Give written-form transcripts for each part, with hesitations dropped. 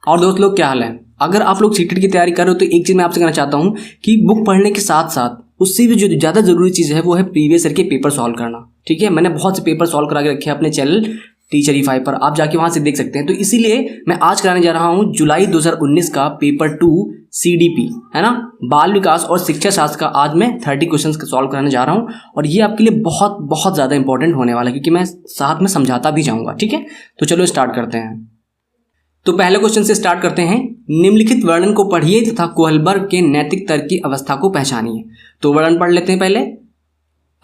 और दोस्त लोग क्या हाल है? अगर आप लोग सीटेट की तैयारी कर रहे हो तो एक चीज़ मैं आपसे कहना चाहता हूँ कि बुक पढ़ने के साथ साथ उससे भी जो ज़्यादा ज़रूरी चीज़ है वो है प्रीवियस ईयर के पेपर सॉल्व करना। ठीक है, मैंने बहुत से पेपर सॉल्व करा के रखे हैं अपने चैनल टीचरीफाई पर, आप जाके वहाँ से देख सकते हैं। तो इसीलिए मैं आज कराने जा रहा हूँ जुलाई 2019 का पेपर 2 CDP, है ना, बाल विकास और शिक्षा शास्त्र का। आज मैं 30 क्वेश्चन सॉल्व कराने जा रहा हूँ और ये आपके लिए बहुत बहुत ज़्यादा इंपॉर्टेंट होने वाला है क्योंकि मैं साथ में समझाता भी जाऊँगा। ठीक है, तो चलो स्टार्ट करते हैं। तो पहले क्वेश्चन से स्टार्ट करते हैं। निम्नलिखित वर्णन को पढ़िए तथा कोहलबर्ग के नैतिक तर्क की अवस्था को पहचानिए। तो वर्णन पढ़ लेते हैं पहले।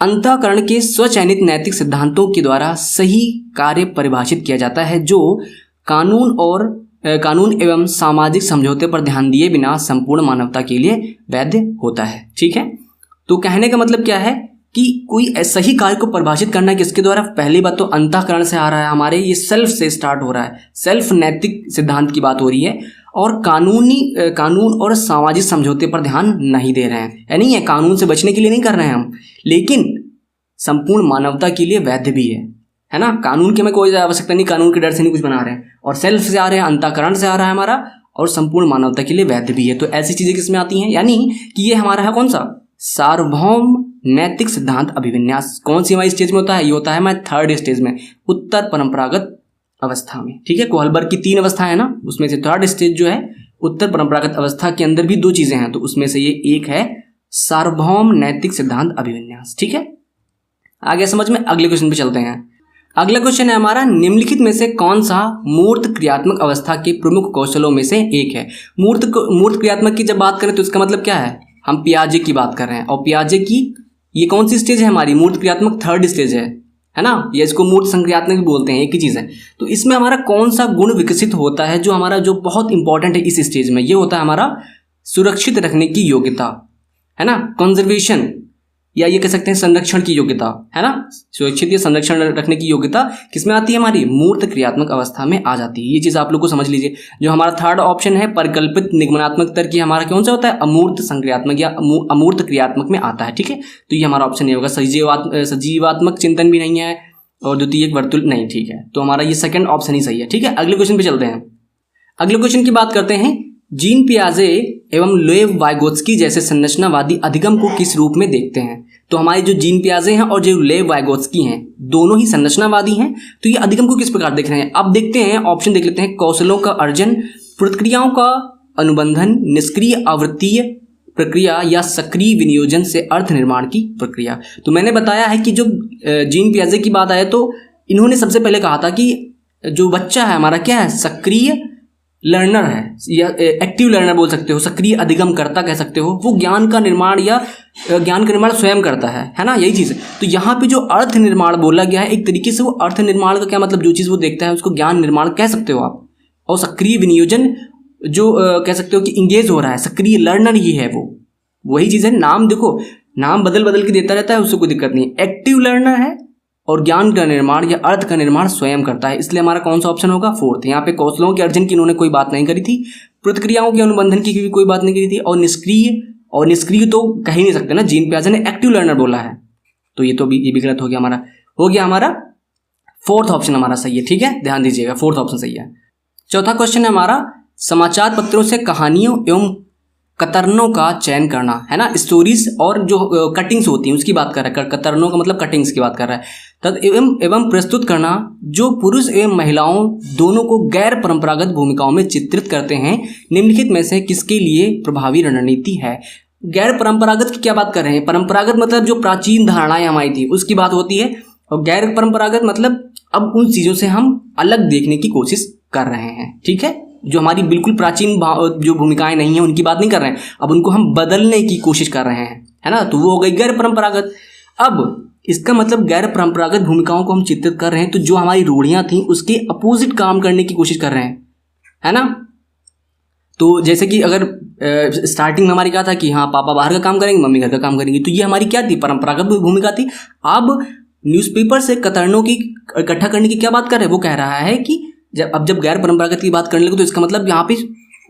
अंतःकरण के स्वचयनित नैतिक सिद्धांतों के द्वारा सही कार्य परिभाषित किया जाता है जो कानून एवं सामाजिक समझौते पर ध्यान दिए बिना संपूर्ण मानवता के लिए वैध होता है। ठीक है, तो कहने का मतलब क्या है कि कोई सही कार्य को परिभाषित करना है किसके द्वारा? पहली बात तो अंतःकरण से आ रहा है हमारे, ये सेल्फ से स्टार्ट हो रहा है, सेल्फ नैतिक सिद्धांत की बात हो रही है। और कानून और सामाजिक समझौते पर ध्यान नहीं दे रहे हैं, यानी ये कानून से बचने के लिए नहीं कर रहे हैं हम, लेकिन संपूर्ण मानवता के लिए वैध भी है ना। कानून की हमें कोई आवश्यकता नहीं, कानून के डर से नहीं कुछ बना रहे हैं, और सेल्फ से आ रहे हैं, अंतःकरण से आ रहा है हमारा, और संपूर्ण मानवता के लिए वैध भी है। तो ऐसी चीजें किसमें आती हैं? यानी कि ये हमारा है कौन सा? सार्वभौम नैतिक सिद्धांत अभिविन्यास। कौन सी हमारी स्टेज में होता है? ये होता है हमारे 3rd स्टेज में, उत्तर परंपरागत अवस्था में। ठीक है, कोहलबर्ग की 3 अवस्था है ना, उसमें से 3rd स्टेज जो है उत्तर परंपरागत अवस्था के अंदर भी 2 चीजें हैं, तो उसमें से ये एक है सार्वभौम नैतिक सिद्धांत अभिविन्यास। ठीक है, आगे समझ में। अगले क्वेश्चन पे चलते हैं। अगला क्वेश्चन है हमारा, निम्नलिखित में से कौन सा मूर्त क्रियात्मक अवस्था के प्रमुख कौशलों में से एक है? मूर्त क्रियात्मक की जब बात करें तो इसका मतलब क्या है? हम पियाजे की बात कर रहे हैं, और पियाजे की ये कौन सी स्टेज है हमारी? मूर्त क्रियात्मक 3rd स्टेज है ना, ये इसको मूर्त संक्रियात्मक भी बोलते हैं, एक ही चीज है। तो इसमें हमारा कौन सा गुण विकसित होता है जो हमारा जो बहुत इंपॉर्टेंट है इस स्टेज में? ये होता है हमारा सुरक्षित रखने की योग्यता, है ना, कंजर्वेशन, या ये कह सकते हैं संरक्षण की योग्यता, है ना। सुरक्षित या संरक्षण रखने की योग्यता किसमें आती है? हमारी मूर्त क्रियात्मक अवस्था में आ जाती है। ये चीज आप लोग को समझ लीजिए। जो हमारा 3rd ऑप्शन है परिकल्पित निगमनात्मक तर्क, हमारा कौन सा होता है? अमूर्त संक्रियात्मक या अमूर्त क्रियात्मक में आता है। ठीक है, तो ये हमारा ऑप्शन नहीं होगा। सजीवात्मक चिंतन भी नहीं है, और द्वितीयक वर्तुल नहीं। ठीक है, तो हमारा ये 2nd ऑप्शन ही सही है। ठीक है, अगले क्वेश्चन पे चलते हैं। अगले क्वेश्चन की बात करते हैं। जीन पियाजे एवं लेव वाइगोत्स्की जैसे संरचनावादी अधिगम को किस रूप में देखते हैं? तो हमारे जो जीन पियाजे हैं और जो लेव वाइगोत्स्की हैं, दोनों ही संरचनावादी हैं, तो ये अधिगम को किस प्रकार देख रहे हैं? अब देखते हैं, ऑप्शन देख लेते हैं। कौशलों का अर्जन, प्रतिक्रियाओं का अनुबंधन, निष्क्रिय आवृत्तीय प्रक्रिया, या सक्रिय विनियोजन से अर्थ निर्माण की प्रक्रिया। तो मैंने बताया है कि जो जीन पियाजे की बात आए तो इन्होंने सबसे पहले कहा था कि जो बच्चा है हमारा क्या है? सक्रिय लर्नर है, या एक्टिव लर्नर बोल सकते हो, सक्रिय अधिगम करता कह सकते हो। वो ज्ञान का निर्माण स्वयं करता है ना, यही चीज़ है। तो यहाँ पे जो अर्थ निर्माण बोला गया है, एक तरीके से वो अर्थ निर्माण का क्या मतलब? जो चीज़ वो देखता है उसको ज्ञान निर्माण कह सकते हो आप। और सक्रिय विनियोजन जो कह सकते हो कि इंगेज हो रहा है, सक्रिय लर्नर ही है वो, वही चीज़ है। नाम देखो, नाम बदल बदल के देता रहता है, उससे कोई दिक्कत नहीं है। एक्टिव लर्नर है और ज्ञान का निर्माण या अर्थ का निर्माण स्वयं करता है, इसलिए हमारा कौन सा ऑप्शन होगा? 4th। यहाँ पे कौशलों के अर्जन की इन्होंने कोई बात नहीं करी थी, प्रतिक्रियाओं के अनुबंधन की भी कोई बात नहीं करी थी, और निष्क्रिय तो कह ही नहीं सकते ना। जीन पियाजे ने एक्टिव लर्नर बोला है, तो ये भी गलत हो गया हमारा 4th ऑप्शन हमारा सही है। ठीक है, ध्यान दीजिएगा, 4th ऑप्शन सही है। चौथा क्वेश्चन है हमारा, समाचार पत्रों से कहानियों एवं कतरनों का चयन करना, है ना। स्टोरीज और जो कटिंग्स होती हैं उसकी बात कर रहा है, कतरनों का मतलब कटिंग्स की बात कर रहा है। तद एवं प्रस्तुत करना जो पुरुष एवं महिलाओं दोनों को गैर परंपरागत भूमिकाओं में चित्रित करते हैं, निम्नलिखित में से किसके लिए प्रभावी रणनीति है? गैर परंपरागत की क्या बात कर रहे हैं? परंपरागत मतलब जो प्राचीन धारणाएं हमारी थी उसकी बात होती है, और गैर परंपरागत मतलब अब उन चीजों से हम अलग देखने की कोशिश कर रहे हैं। ठीक है, जो हमारी बिल्कुल प्राचीन जो भूमिकाएं नहीं है उनकी बात नहीं कर रहे हैं, अब उनको हम बदलने की कोशिश कर रहे हैं, है ना। तो वो हो गई गैर परंपरागत। अब इसका मतलब गैर परंपरागत भूमिकाओं को हम चित्रित कर रहे हैं, तो जो हमारी रूढ़ियां थी उसके अपोजिट काम करने की कोशिश कर रहे हैं, है ना। तो जैसे कि अगर स्टार्टिंग में हमारी क्या था कि हाँ पापा बाहर का काम करेंगे, मम्मी घर का काम करेंगी, तो ये हमारी क्या थी? परंपरागत भूमिका थी। अब न्यूज़पेपर से कतरनों की इकट्ठा करने की क्या बात कर रहे हैं? वो कह रहा है कि जब गैर परंपरागत की बात करने लगे तो इसका मतलब यहाँ पे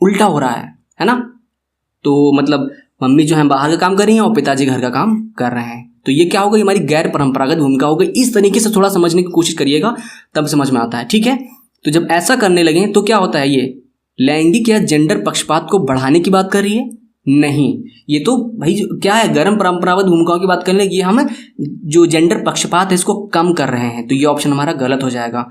उल्टा हो रहा है ना। तो मतलब मम्मी जो है बाहर का काम कर रही हैं और पिताजी घर का काम कर रहे हैं, तो ये क्या होगा? हमारी गैर परंपरागत भूमिका हो गई। इस तरीके से थोड़ा समझने की कोशिश करिएगा, तब समझ में आता है। ठीक है, तो जब ऐसा करने लगे तो क्या होता है? ये लैंगिक या जेंडर पक्षपात को बढ़ाने की बात कर रही है? नहीं, ये तो भाई क्या है, गर्म परंपरागत भूमिकाओं की बात करने की, हम जो जेंडर पक्षपात है इसको कम कर रहे हैं, तो ये ऑप्शन हमारा गलत हो जाएगा।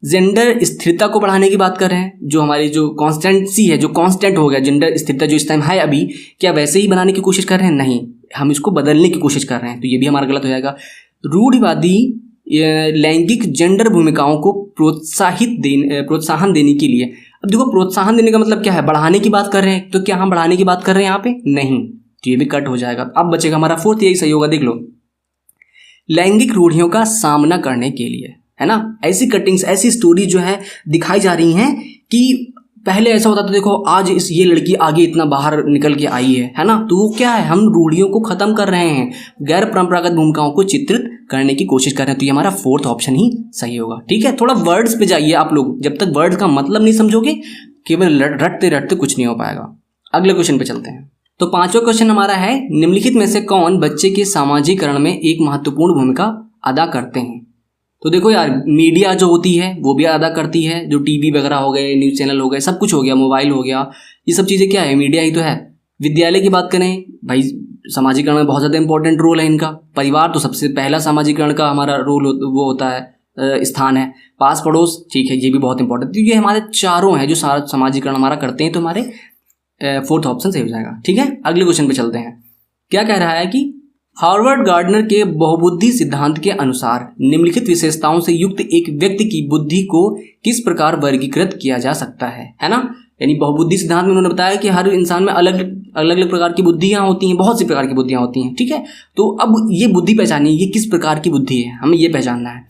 जेंडर स्थिरता को बढ़ाने की बात कर रहे हैं, जो हमारी जो कॉन्स्टेंसी है, जो कांस्टेंट हो गया जेंडर स्थिरता जो इस टाइम है अभी, क्या वैसे ही बनाने की कोशिश कर रहे हैं? नहीं, हम इसको बदलने की कोशिश कर रहे हैं, तो ये भी हमारा गलत हो जाएगा। रूढ़िवादी लैंगिक जेंडर भूमिकाओं को प्रोत्साहन देने के लिए, अब देखो प्रोत्साहन देने का मतलब क्या है, बढ़ाने की बात कर रहे हैं, तो क्या हम बढ़ाने की बात कर रहे हैं यहाँ पे? नहीं, तो ये भी कट हो जाएगा। अब बचेगा हमारा फोर्थ, यही सही होगा, देख लो। लैंगिक रूढ़ियों का सामना करने के लिए, है ना, ऐसी कटिंग्स, ऐसी स्टोरी जो है दिखाई जा रही हैं कि पहले ऐसा होता था, देखो आज ये लड़की आगे इतना बाहर निकल के आई है ना, तो वो क्या है, हम रूढ़ियों को खत्म कर रहे हैं, गैर परंपरागत भूमिकाओं को चित्रित करने की कोशिश कर रहे हैं, तो ये हमारा फोर्थ ऑप्शन ही सही होगा। ठीक है, थोड़ा वर्ड्स पे जाइए आप लोग, जब तक वर्ड्स का मतलब नहीं समझोगे केवल रटते रटते कुछ नहीं हो पाएगा। अगले क्वेश्चन पे चलते हैं। तो पांचवा क्वेश्चन हमारा है, निम्नलिखित में से कौन बच्चे के सामाजिकरण में एक महत्वपूर्ण भूमिका अदा करते हैं? तो देखो यार, मीडिया जो होती है वो भी अदा करती है, जो टीवी वगैरह हो गए, न्यूज़ चैनल हो गए, सब कुछ हो गया, मोबाइल हो गया, ये सब चीज़ें क्या है, मीडिया ही तो है। विद्यालय की बात करें भाई, सामाजिकरण में बहुत ज़्यादा इंपॉर्टेंट रोल है इनका। परिवार तो सबसे पहला सामाजिकरण का हमारा रोल वो होता है, स्थान है। पास पड़ोस, ठीक है, ये भी बहुत इंपॉर्टेंट, तो ये हमारे चारों हैं जो सारा सामाजिकरण हमारा करते हैं, तो हमारे फोर्थ ऑप्शन सही हो जाएगा। ठीक है, अगले क्वेश्चन पे चलते हैं। क्या कह रहा है कि हार्वर्ड गार्डनर के बहुबुद्धि सिद्धांत के अनुसार निम्नलिखित विशेषताओं से युक्त एक व्यक्ति की बुद्धि को किस प्रकार वर्गीकृत किया जा सकता है ना। यानी बहुबुद्धि सिद्धांत में उन्होंने बताया कि हर इंसान में अलग अलग प्रकार की बुद्धियां होती हैं, बहुत सी प्रकार की बुद्धियां होती हैं। ठीक है, तो अब ये बुद्धि पहचानिए, ये किस प्रकार की बुद्धि है, हमें ये पहचानना है।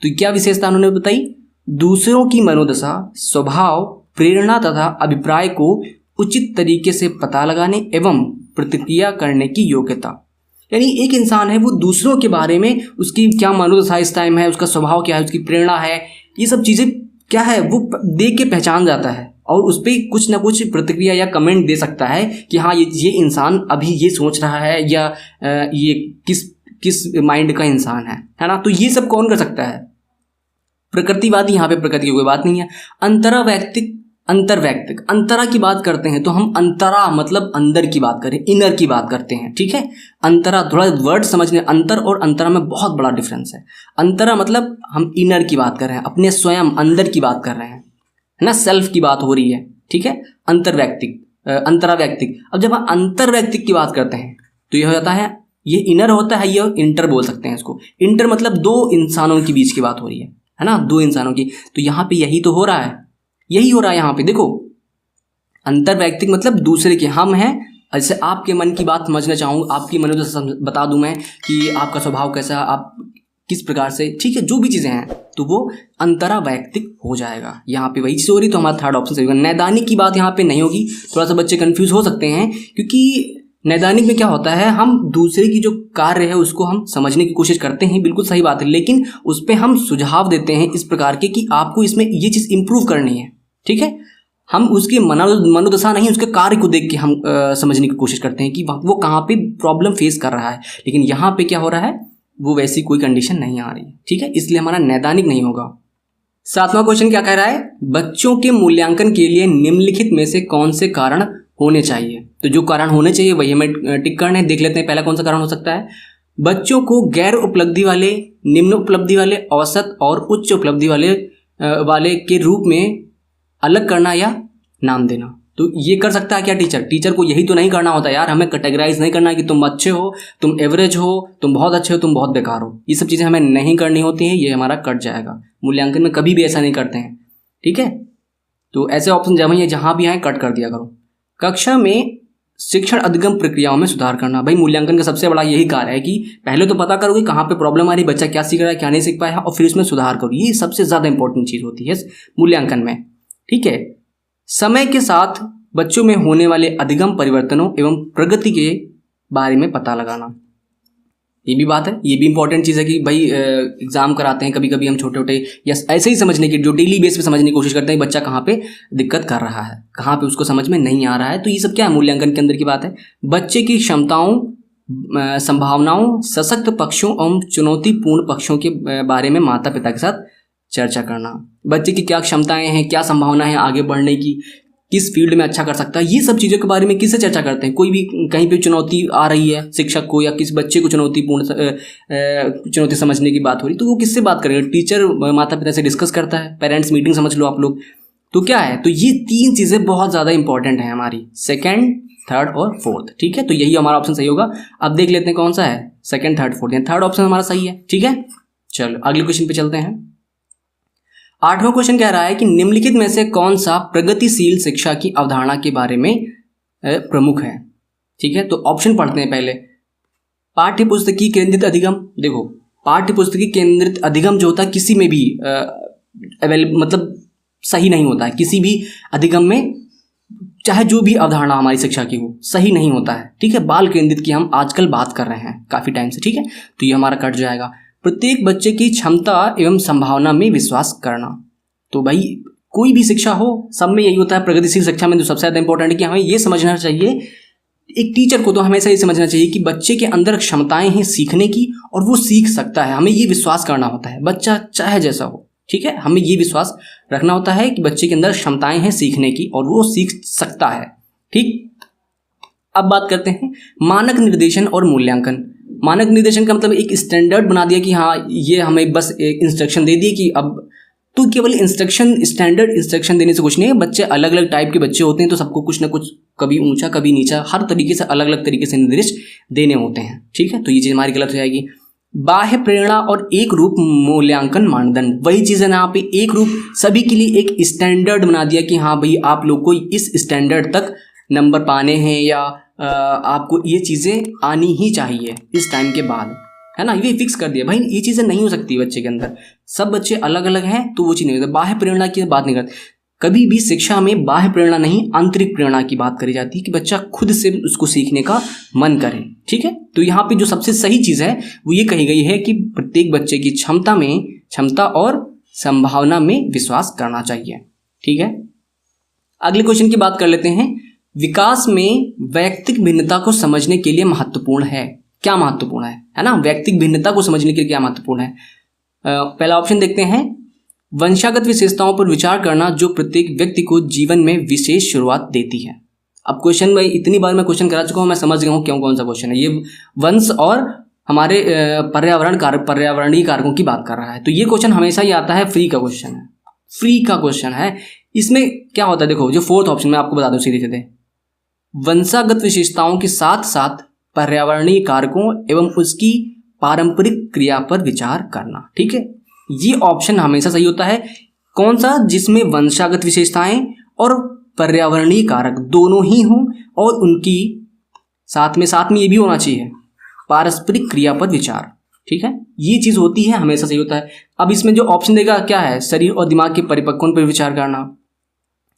तो क्या विशेषता उन्होंने बताई? दूसरों की मनोदशा, स्वभाव, प्रेरणा तथा अभिप्राय को उचित तरीके से पता लगाने एवं प्रतिक्रिया करने की योग्यता। यानी एक इंसान है, वो दूसरों के बारे में उसकी क्या मनोदशा इस टाइम है, उसका स्वभाव क्या है, उसकी प्रेरणा है, ये सब चीज़ें क्या है, वो देख के पहचान जाता है और उस पर कुछ ना कुछ प्रतिक्रिया या कमेंट दे सकता है कि हाँ ये इंसान अभी ये सोच रहा है, या ये किस माइंड का इंसान है ना। तो ये सब कौन कर सकता है? प्रकृतिवादी, यहाँ पे प्रकृति की कोई बात नहीं है। अंतरवैयक्तिक, अंतरा की बात करते हैं, तो हम अंतरा मतलब अंदर की बात करें, इनर की बात करते हैं। ठीक है, अंतरा, थोड़ा वर्ड समझने, अंतर और अंतरा में बहुत बड़ा डिफरेंस है। अंतरा मतलब हम इनर की बात कर रहे हैं, अपने स्वयं अंदर की बात कर रहे हैं, है ना, सेल्फ की बात हो रही है। ठीक है, अंतरावैयक्तिक। अब जब हम अंतरवैयक्तिक की बात करते हैं तो यह हो जाता है, ये इनर होता है, ये इंटर बोल सकते हैं इसको। इंटर मतलब दो इंसानों के बीच की बात हो रही है ना, दो इंसानों की। तो यहाँ पे यही तो हो रहा है, यही हो रहा है यहाँ पे। देखो, अंतरवैयक्तिक मतलब दूसरे के, हम हैं, जैसे आपके मन की बात समझना चाहूँ, आपकी मनोदशा बता दूं मैं कि आपका स्वभाव कैसा, आप किस प्रकार से, ठीक है, जो भी चीज़ें हैं, तो वो अंतरावैयक्तिक हो जाएगा। यहाँ पे वही चीज़ हो रही, तो हमारा थर्ड ऑप्शन सही होगा। नैदानिक की बात यहाँ पे नहीं होगी, थोड़ा सा बच्चे कंफ्यूज हो सकते हैं, क्योंकि नैदानिक में क्या होता है, हम दूसरे की जो कार्य है उसको हम समझने की कोशिश करते हैं, बिल्कुल सही बात है, लेकिन उस पर हम सुझाव देते हैं इस प्रकार के कि आपको इसमें ये चीज़ इंप्रूव करनी है। ठीक है, हम उसकी मनोदशा नहीं, उसके कार्य को देख के हम समझने की कोशिश करते हैं कि वो कहाँ पे प्रॉब्लम फेस कर रहा है। लेकिन यहाँ पे क्या हो रहा है, वो वैसी कोई कंडीशन नहीं आ रही है। ठीक है, इसलिए हमारा नैदानिक नहीं होगा। सातवां क्वेश्चन क्या कह रहा है, बच्चों के मूल्यांकन के लिए निम्नलिखित में से कौन से कारण होने चाहिए? तो जो कारण होने चाहिए वही हमें टिक करने, देख लेते हैं। पहला कौन सा कारण हो सकता है, बच्चों को गैर उपलब्धि वाले, निम्न उपलब्धि वाले, औसत और उच्च उपलब्धि वाले के रूप में अलग करना या नाम देना। तो ये कर सकता है क्या टीचर को यही तो नहीं करना होता यार, हमें कैटेगराइज नहीं करना है कि तुम अच्छे हो, तुम एवरेज हो, तुम बहुत अच्छे हो, तुम बहुत बेकार हो। ये सब चीज़ें हमें नहीं करनी होती हैं, ये हमारा कट जाएगा। मूल्यांकन में कभी भी ऐसा नहीं करते हैं। ठीक है, तो ऐसे ऑप्शन जहाँ भी आए कट कर दिया करो। कक्षा में शिक्षण अधिगम प्रक्रियाओं में सुधार करना, भाई मूल्यांकन का सबसे बड़ा यही कार्य है कि पहले तो पता करो कि कहाँ पे प्रॉब्लम आ रही, बच्चा क्या सीख रहा है, क्या नहीं सीख पाया, और फिर उसमें सुधार करो। ये सबसे ज़्यादा इंपॉर्टेंट चीज़ होती है मूल्यांकन में। ठीक है, समय के साथ बच्चों में होने वाले अधिगम परिवर्तनों एवं प्रगति के बारे में पता लगाना, ये भी बात है, ये भी इंपॉर्टेंट चीज़ है कि भाई एग्जाम कराते हैं कभी कभी हम छोटे छोटे, या ऐसे ही समझने की, जो डेली बेस पे समझने की कोशिश करते हैं बच्चा कहाँ पे दिक्कत कर रहा है, कहाँ पे उसको समझ में नहीं आ रहा है। तो ये सब क्या है, मूल्यांकन के अंदर की बात है। बच्चे की क्षमताओं, संभावनाओं, सशक्त पक्षों एवं चुनौतीपूर्ण पक्षों के बारे में माता पिता के साथ चर्चा करना। बच्चे की क्या क्षमताएं हैं, क्या संभावना है आगे बढ़ने की, किस फील्ड में अच्छा कर सकता है, ये सब चीज़ों के बारे में किससे चर्चा करते हैं। कोई भी कहीं पे चुनौती आ रही है शिक्षक को या किसी बच्चे को चुनौती समझने की बात हो रही, तो वो किससे बात करेंगे? टीचर माता पिता से डिस्कस करता है, पेरेंट्स मीटिंग समझ लो आप लोग। तो क्या है, तो ये 3 चीज़ें बहुत ज़्यादा इंपॉर्टेंट हैं हमारी, सेकेंड, थर्ड और फोर्थ। ठीक है, तो यही हमारा ऑप्शन सही होगा। अब देख लेते हैं कौन सा है, second, third, fourth. Third option हमारा सही है। ठीक है, चलो अगले क्वेश्चन पे चलते हैं। 8वां क्वेश्चन कह रहा है कि निम्नलिखित में से कौन सा प्रगतिशील शिक्षा की अवधारणा के बारे में प्रमुख है। ठीक है, तो ऑप्शन पढ़ते हैं पहले। पाठ्य पुस्तकीय केंद्रित अधिगम। देखो, पाठ्य पुस्तकीय केंद्रित अधिगम जो होता है किसी में भी मतलब सही नहीं होता है, किसी भी अधिगम में, चाहे जो भी अवधारणा हमारी शिक्षा की हो, सही नहीं होता है। ठीक है, बाल केंद्रित की हम आजकल बात कर रहे हैं काफ़ी टाइम से। ठीक है, तो ये हमारा कट जाएगा। प्रत्येक बच्चे की क्षमता एवं संभावना में विश्वास करना। तो भाई कोई भी शिक्षा हो, सब में यही होता है। प्रगतिशील शिक्षा में जो सबसे ज़्यादा इंपॉर्टेंट है कि हमें ये समझना चाहिए, एक टीचर को तो हमेशा ये समझना चाहिए कि बच्चे के अंदर क्षमताएं हैं सीखने की और वो सीख सकता है। हमें ये विश्वास करना होता है, बच्चा चाहे जैसा हो। ठीक है, हमें ये विश्वास रखना होता है कि बच्चे के अंदर क्षमताएं हैं सीखने की और वो सीख सकता है। ठीक, अब बात करते हैं मानक निर्देशन और मूल्यांकन। मानक निर्देशन का मतलब एक स्टैंडर्ड बना दिया कि हाँ, ये हमें बस एक इंस्ट्रक्शन दे दिए कि अब तो केवल स्टैंडर्ड इंस्ट्रक्शन देने से कुछ नहीं है। बच्चे अलग अलग टाइप के बच्चे होते हैं, तो सबको कुछ ना कुछ, कभी ऊंचा कभी नीचा, हर तरीके से अलग अलग तरीके से निर्देश देने होते हैं। ठीक है, तो ये चीज़ हमारी गलत हो जाएगी। बाह्य प्रेरणा और एक रूप मूल्यांकन मानदंड, वही चीज़ है ना, यहाँ पे एक रूप सभी के लिए एक स्टैंडर्ड बना दिया कि हाँ भाई, आप लोग को इस स्टैंडर्ड तक नंबर पाने हैं या आपको ये चीज़ें आनी ही चाहिए इस टाइम के बाद, है ना। ये फिक्स कर दिया भाई, ये चीज़ें नहीं हो सकती बच्चे के अंदर। सब बच्चे अलग अलग हैं तो वो चीज़ नहीं होती। बाह्य प्रेरणा की बात नहीं करते कभी भी। शिक्षा में बाह्य प्रेरणा नहीं, आंतरिक प्रेरणा की बात करी जाती है कि बच्चा खुद से उसको सीखने का मन करे। ठीक है, तो यहाँ पे जो सबसे सही चीज़ है वो ये कही गई है कि प्रत्येक बच्चे की क्षमता और संभावना में विश्वास करना चाहिए। ठीक है, अगले क्वेश्चन की बात कर लेते हैं। विकास में वैयक्तिक भिन्नता को समझने के लिए महत्वपूर्ण है। क्या महत्वपूर्ण है ना, वैयक्तिक भिन्नता को समझने के लिए क्या महत्वपूर्ण है। पहला ऑप्शन देखते हैं, वंशागत विशेषताओं पर विचार करना जो प्रत्येक व्यक्ति को जीवन में विशेष शुरुआत देती है। अब क्वेश्चन में इतनी बार मैं क्वेश्चन करा चुका हूँ, मैं समझ गया हूँ क्यों कौन सा क्वेश्चन है। ये वंश और हमारे पर्यावरणीय कारकों की बात कर रहा है। तो ये क्वेश्चन हमेशा ही आता है, फ्री का क्वेश्चन है। इसमें क्या होता है, देखो जो फोर्थ ऑप्शन में आपको बता दूं सीधे सीधे, वंशागत विशेषताओं के साथ साथ पर्यावरणीय कारकों एवं उसकी पारंपरिक क्रिया पर विचार करना। ठीक है, ये ऑप्शन हमेशा सही होता है। कौन सा, जिसमें वंशागत विशेषताएं और पर्यावरणीय कारक दोनों ही हों और उनकी साथ में ये भी होना चाहिए, पारस्परिक क्रिया पर विचार। ठीक है, ये चीज़ होती है, हमेशा सही होता है। अब इसमें जो ऑप्शन देगा क्या है, शरीर और दिमाग के परिपक्वों पर विचार करना,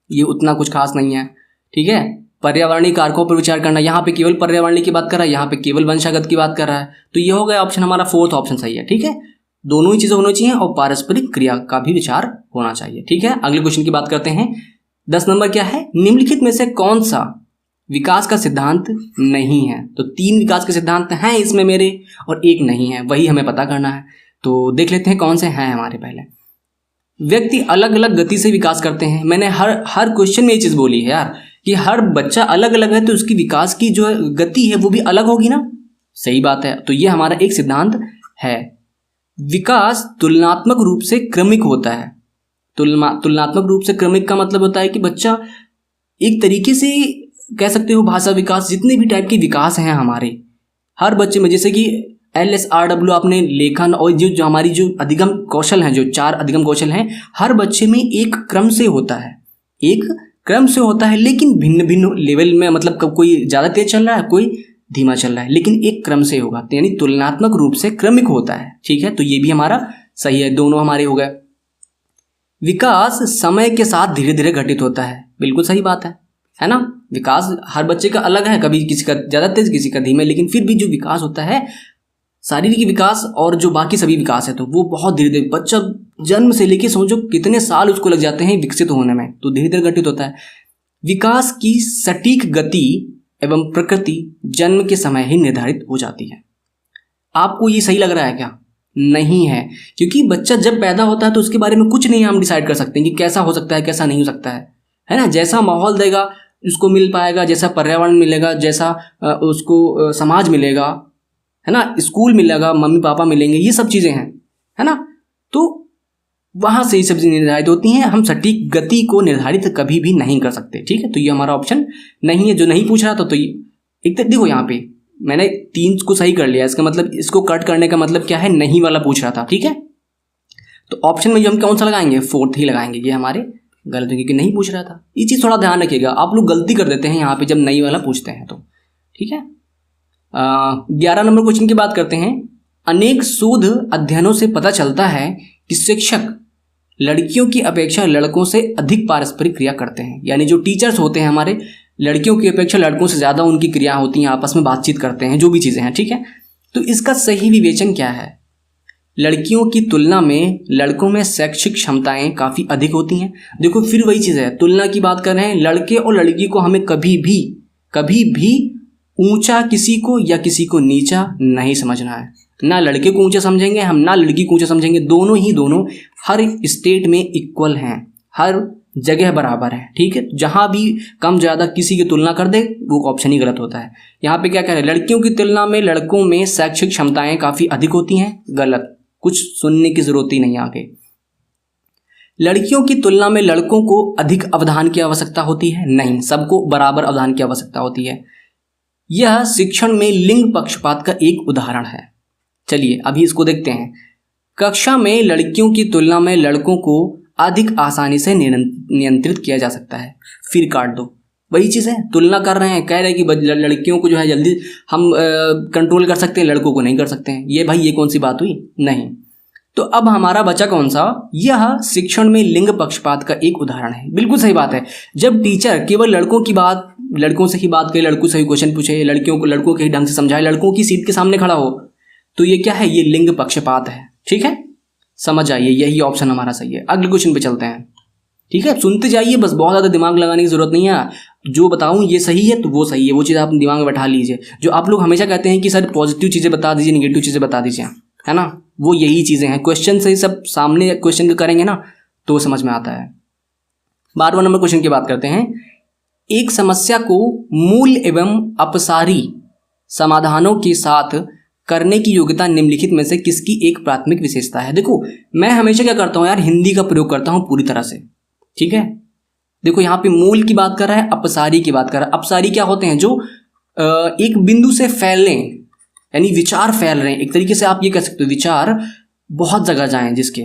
ये उतना कुछ खास नहीं है। ठीक है, पर्यावरणीय कारकों पर विचार करना, यहाँ पे केवल पर्यावरणीय की बात कर रहा है, यहाँ पे केवल वंशागत की बात कर रहा है। तो ये हो गया ऑप्शन हमारा, फोर्थ ऑप्शन सही है। ठीक है, दोनों ही चीज़ें होनी चाहिए और पारस्परिक क्रिया का भी विचार होना चाहिए। ठीक है, अगले क्वेश्चन की बात करते हैं। 10 नंबर क्या है, निम्नलिखित में से कौन सा विकास का सिद्धांत नहीं है। तो 3 विकास के सिद्धांत हैं इसमें मेरे और एक नहीं है, वही हमें पता करना है। तो देख लेते हैं कौन से हैं हमारे। पहले, व्यक्ति अलग अलग गति से विकास करते हैं। मैंने हर क्वेश्चन में ये चीज़ बोली है यार कि हर बच्चा अलग अलग है, तो उसकी विकास की जो गति है वो भी अलग होगी ना। सही बात है, तो ये हमारा एक सिद्धांत है। विकास तुलनात्मक रूप से क्रमिक होता है। तुलनात्मक रूप से क्रमिक का मतलब होता है कि बच्चा एक तरीके से कह सकते हो, भाषा विकास, जितने भी टाइप के विकास हैं हमारे हर बच्चे में, जैसे कि LSRW आपने लेखन और जो हमारी जो अधिगम कौशल हैं, जो 4 अधिगम कौशल हैं, हर बच्चे में एक क्रम से होता है, लेकिन भिन्न भिन्न लेवल में, मतलब कोई ज़्यादा तेज चल रहा है, कोई धीमा चल रहा है, लेकिन एक क्रम से होगा, यानी तुलनात्मक रूप से क्रमिक होता है। ठीक है, तो ये भी हमारा सही है, दोनों हमारे हो गए। विकास समय के साथ धीरे धीरे घटित होता है, बिल्कुल सही बात है ना। विकास हर बच्चे का अलग है, कभी किसी का ज़्यादा तेज किसी का धीमा, लेकिन फिर भी जो विकास होता है, शारीरिक विकास और जो बाकी सभी विकास है, तो वो बहुत धीरे धीरे, बच्चा जन्म से लेके समझो कितने साल उसको लग जाते हैं विकसित होने में, तो धीरे धीरे घटित होता है। विकास की सटीक गति एवं प्रकृति जन्म के समय ही निर्धारित हो जाती है। आपको ये सही लग रहा है क्या? नहीं है, क्योंकि बच्चा जब पैदा होता है तो उसके बारे में कुछ नहीं हम डिसाइड कर सकते हैं कि कैसा हो सकता है, कैसा नहीं हो सकता है। है ना। जैसा माहौल देगा उसको मिल पाएगा, जैसा पर्यावरण मिलेगा, जैसा उसको समाज मिलेगा, है ना, स्कूल मिलेगा, मम्मी पापा मिलेंगे, ये सब चीज़ें हैं, है ना। तो वहाँ से ये सब चीज़ें निर्धारित होती हैं। हम सटीक गति को निर्धारित कभी भी नहीं कर सकते, ठीक है। तो ये हमारा ऑप्शन नहीं है, जो नहीं पूछ रहा था। तो एक तक देखो, यहाँ पे मैंने 3 को सही कर लिया, इसका मतलब इसको कट करने का मतलब क्या है, नहीं वाला पूछ रहा था, ठीक है। तो ऑप्शन में जो हम कौन सा लगाएंगे, 4th ही लगाएंगे, ये हमारे गलत है क्योंकि नहीं पूछ रहा था। ये चीज़ थोड़ा ध्यान रखिएगा, आप लोग गलती कर देते हैं यहाँ पे जब नहीं वाला पूछते हैं तो, ठीक है। 11 नंबर क्वेश्चन की बात करते हैं। अनेक शोध अध्ययनों से पता चलता है कि शिक्षक लड़कियों की अपेक्षा लड़कों से अधिक पारस्परिक क्रिया करते हैं। यानी जो टीचर्स होते हैं हमारे, लड़कियों की अपेक्षा लड़कों से ज़्यादा उनकी क्रिया होती हैं, आपस में बातचीत करते हैं, जो भी चीज़ें हैं, ठीक है। तो इसका सही विवेचन क्या है, लड़कियों की तुलना में लड़कों में शैक्षिक क्षमताएं काफ़ी अधिक होती हैं। देखो फिर वही चीज़ है, तुलना की बात कर रहे हैं, लड़के और लड़की को हमें कभी भी ऊंचा किसी को या किसी को नीचा नहीं समझना है। ना लड़के को ऊंचा समझेंगे हम, ना लड़की को ऊंचा समझेंगे, दोनों हर स्टेट में इक्वल हैं, हर जगह बराबर है, ठीक है। जहाँ भी कम ज़्यादा किसी की तुलना कर दे वो ऑप्शन ही गलत होता है। यहाँ पे क्या कह रहे हैं, लड़कियों की तुलना में लड़कों में शैक्षिक क्षमताएं काफ़ी अधिक होती हैं, गलत, कुछ सुनने की जरूरत ही नहीं आगे। लड़कियों की तुलना में लड़कों को अधिक अवधान की आवश्यकता होती है, नहीं, सबको बराबर अवधान की आवश्यकता होती है। यह शिक्षण में लिंग पक्षपात का एक उदाहरण है। चलिए अभी इसको देखते हैं। कक्षा में लड़कियों की तुलना में लड़कों को अधिक आसानी से नियंत्रित किया जा सकता है, फिर काट दो, वही चीज़ है, तुलना कर रहे हैं, कह रहे हैं कि लड़कियों को जो है जल्दी हम कंट्रोल कर सकते हैं, लड़कों को नहीं कर सकते हैं। ये भाई ये कौन सी बात हुई, नहीं। तो अब हमारा बचा कौन सा, यह शिक्षण में लिंग पक्षपात का एक उदाहरण है। बिल्कुल सही बात है। जब टीचर केवल लड़कों से ही बात करे, लड़कों से ही क्वेश्चन पूछे, लड़कों के ही ढंग से समझाए, लड़कों की सीट के सामने खड़ा हो, तो ये क्या है, ये लिंग पक्षपात है, ठीक है। समझ आइए, यही ऑप्शन हमारा सही है। अगले क्वेश्चन पे चलते हैं, ठीक है। सुनते जाइए, बस बहुत ज़्यादा दिमाग लगाने की जरूरत नहीं है। जो बताऊं ये सही है तो वो सही है, वो चीज़ आप दिमाग में बैठा लीजिए। जो आप लोग हमेशा कहते हैं कि सर पॉजिटिव चीज़ें बता दीजिए, निगेटिव चीज़ें बता दीजिए, है ना, वो यही चीज़ें हैं। क्वेश्चन से ही सब सामने क्वेश्चन करेंगे ना तो समझ में आता है। 12वां नंबर क्वेश्चन की बात करते हैं। एक समस्या को मूल एवं अपसारी समाधानों के साथ करने की योग्यता निम्नलिखित में से किसकी एक प्राथमिक विशेषता है। देखो मैं हमेशा क्या करता हूँ यार, हिंदी का प्रयोग करता हूँ पूरी तरह से, ठीक है। देखो यहाँ पे मूल की बात कर रहा है, अपसारी की बात कर रहा है। अपसारी क्या होते हैं, जो एक बिंदु से फैलें, यानी विचार फैल रहे हैं, एक तरीके से आप ये कह सकते हो विचार बहुत जगह जाएं जिसके,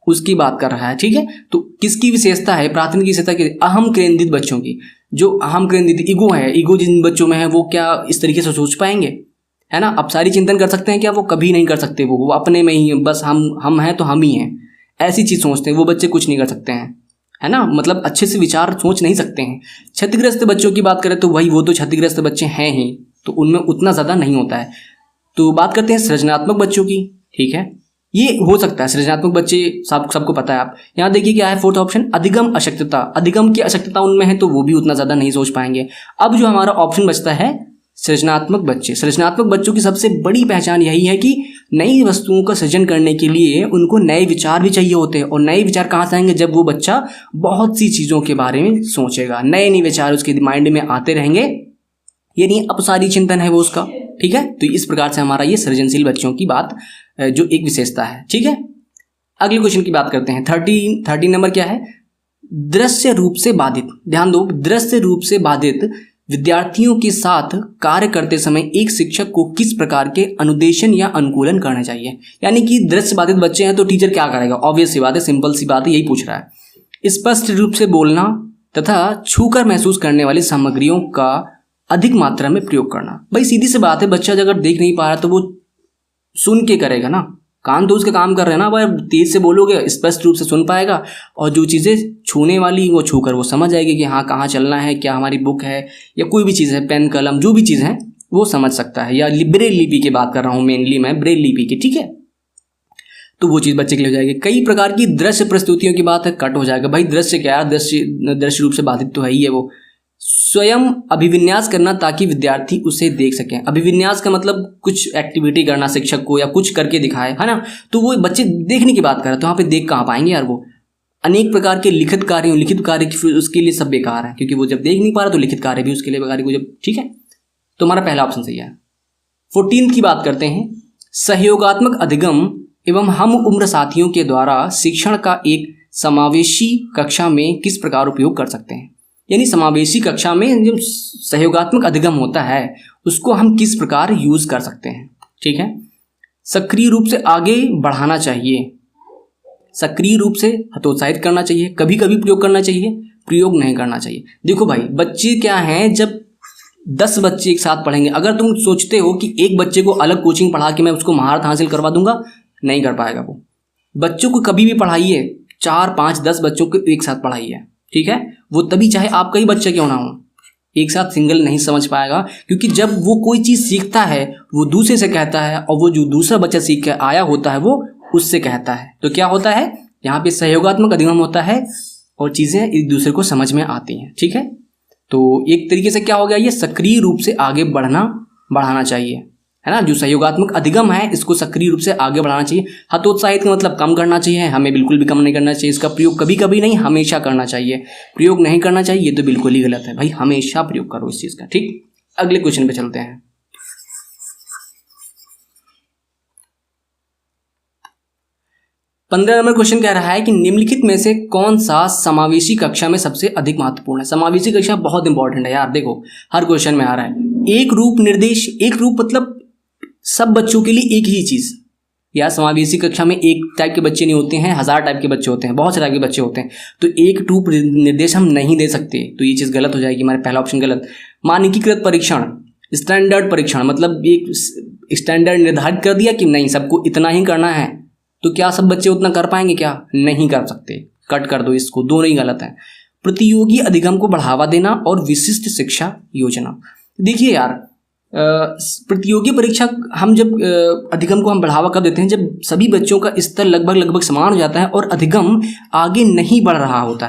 उसकी बात कर रहा है, ठीक है। तो किसकी विशेषता है, प्राथमिक विशेषता की, अहम केंद्रित बच्चों की। जो अहम केंद्रित ईगो है, ईगो जिन बच्चों में है वो क्या इस तरीके से सोच पाएंगे, है ना। अपसारी चिंतन कर सकते हैं क्या, वो कभी नहीं कर सकते। वो अपने में ही बस हम हैं तो हम ही हैं, ऐसी चीज़ सोचते हैं। वो बच्चे कुछ नहीं कर सकते हैं, है ना, मतलब अच्छे से विचार सोच नहीं सकते हैं। क्षतिग्रस्त बच्चों की बात करें तो वो तो क्षतिग्रस्त बच्चे हैं ही, तो उनमें उतना ज़्यादा नहीं होता है। तो बात करते हैं सृजनात्मक बच्चों की, ठीक है। ये हो सकता है सृजनात्मक बच्चे, सबको पता है। आप यहाँ देखिए क्या है, 4th ऑप्शन, अधिगम अशक्तता। अधिगम की अशक्तता उनमें है तो वो भी उतना ज़्यादा नहीं सोच पाएंगे। अब जो हमारा ऑप्शन बचता है सृजनात्मक बच्चे। सृजनात्मक बच्चों की सबसे बड़ी पहचान यही है कि नई वस्तुओं का सृजन करने के लिए उनको नए विचार भी चाहिए होते हैं। और नए विचार कहाँ से आएंगे, जब वो बच्चा बहुत सी चीज़ों के बारे में सोचेगा, नए विचार उसके माइंड में आते रहेंगे। ये नहीं अपसारी चिंतन है वो उसका, ठीक है। तो इस प्रकार से हमारा ये सृजनशील बच्चों की बात जो एक विशेषता है, ठीक है। अगले क्वेश्चन की बात करते हैं। 13 नंबर क्या है, दृश्य रूप से बाधित। ध्यान दो, दृश्य रूप से बाधित विद्यार्थियों के साथ कार्य करते समय एक शिक्षक को किस प्रकार के अनुदेशन या अनुकूलन करना चाहिए। यानी कि दृश्य बाधित बच्चे हैं तो टीचर क्या करेगा, ऑब्वियस सी बात है, सिंपल सी बात है, यही पूछ रहा है। स्पष्ट रूप से बोलना तथा छूकर महसूस करने वाली सामग्रियों का अधिक मात्रा में प्रयोग करना। भाई सीधी सी बात है, बच्चा अगर देख नहीं पा रहा तो वो सुन के करेगा ना, कान तो उसके काम कर रहे हैं ना। भाई तेज से बोलोगे स्पष्ट रूप से सुन पाएगा, और जो चीज़ें छूने वाली वो छूकर वो समझ जाएगी कि हाँ कहाँ चलना है, क्या हमारी बुक है या कोई भी चीज़ है, पेन कलम जो भी चीज़ है वो समझ सकता है। या ब्रेल लिपि की बात कर रहा हूँ मेनली मैं, ब्रेल लिपि की, ठीक है। तो वो चीज़ बच्चे के लिए हो जाएगी। कई प्रकार की दृश्य प्रस्तुतियों की बात है, कट हो जाएगा। भाई दृश्य क्या है, दृश्य रूप से बाधित तो है ही है वो। स्वयं अभिविन्यास करना ताकि विद्यार्थी उसे देख सकें। अभिविन्यास का मतलब कुछ एक्टिविटी करना शिक्षक को, या कुछ करके दिखाए, है ना। तो वो बच्चे देखने की बात कर रहे हैं, तो वहाँ पे देख कहाँ पाएंगे यार वो, अनेक प्रकार के लिखित कार्य फिर उसके लिए सब बेकार है, क्योंकि वो जब देख नहीं पा रहा तो लिखित कार्य भी उसके लिए बेकार है। जब ठीक है, तो हमारा पहला ऑप्शन सही है। 14 की बात करते हैं। सहयोगात्मक अधिगम एवं हम उम्र साथियों के द्वारा शिक्षण का एक समावेशी कक्षा में किस प्रकार उपयोग कर सकते हैं। यानी समावेशी कक्षा में जो सहयोगात्मक अधिगम होता है उसको हम किस प्रकार यूज कर सकते हैं। ठीक है, सक्रिय रूप से आगे बढ़ाना चाहिए, सक्रिय रूप से हतोत्साहित करना चाहिए, कभी कभी प्रयोग करना चाहिए, प्रयोग नहीं करना चाहिए। देखो भाई, बच्चे क्या हैं, जब 10 बच्चे एक साथ पढ़ेंगे, अगर तुम सोचते हो कि एक बच्चे को अलग कोचिंग पढ़ा के मैं उसको महारत हासिल करवा दूंगा, नहीं कर पाएगा वो। बच्चों को कभी भी पढ़ाइए, 4, 5, 10 बच्चों को एक साथ पढ़ाइए, ठीक है, वो तभी चाहे आपका ही बच्चा क्यों ना हो, एक साथ सिंगल नहीं समझ पाएगा। क्योंकि जब वो कोई चीज़ सीखता है वो दूसरे से कहता है, और वो जो दूसरा बच्चा सीख के आया होता है वो उससे कहता है, तो क्या होता है, यहाँ पे सहयोगात्मक अधिगम होता है और चीज़ें एक दूसरे को समझ में आती हैं। ठीक है, तो एक तरीके से क्या हो गया, ये सक्रिय रूप से आगे बढ़ाना चाहिए, है ना। जो सहयोगात्मक अधिगम है इसको सक्रिय रूप से आगे बढ़ाना चाहिए। हतोत्साहित का मतलब कम करना चाहिए, हमें बिल्कुल भी कम नहीं करना चाहिए। इसका प्रयोग कभी कभी नहीं, हमेशा करना चाहिए। प्रयोग नहीं करना चाहिए ये तो बिल्कुल ही गलत है भाई, हमेशा प्रयोग करो इस चीज़ का। ठीक, अगले क्वेश्चन पे चलते हैं। 15 नंबर क्वेश्चन कह रहा है कि निम्नलिखित में से कौन सा समावेशी कक्षा में सबसे अधिक महत्वपूर्ण है। समावेशी कक्षा बहुत इंपॉर्टेंट है यार, देखो हर क्वेश्चन में आ रहा है। एक रूप निर्देश, एक रूप मतलब सब बच्चों के लिए एक ही चीज़। यार समावेशी कक्षा में एक टाइप के बच्चे नहीं होते हैं, 1000 टाइप के बच्चे होते हैं, बहुत से टाइप के बच्चे होते हैं, तो एक रूप निर्देश हम नहीं दे सकते, तो ये चीज़ गलत हो जाएगी, हमारा पहला ऑप्शन गलत। मानकीकृत परीक्षण, स्टैंडर्ड परीक्षण, मतलब एक स्टैंडर्ड निर्धारित कर दिया कि नहीं सबको इतना ही करना है, तो क्या सब बच्चे उतना कर पाएंगे, क्या नहीं कर सकते, कट कर दो इसको, दोनों ही गलत है। प्रतियोगी अधिगम को बढ़ावा देना और विशिष्ट शिक्षा योजना। देखिए यार, प्रतियोगी परीक्षा हम जब अधिगम को हम बढ़ावा कब देते हैं, जब सभी बच्चों का स्तर लगभग समान हो जाता है और अधिगम आगे नहीं बढ़ रहा होता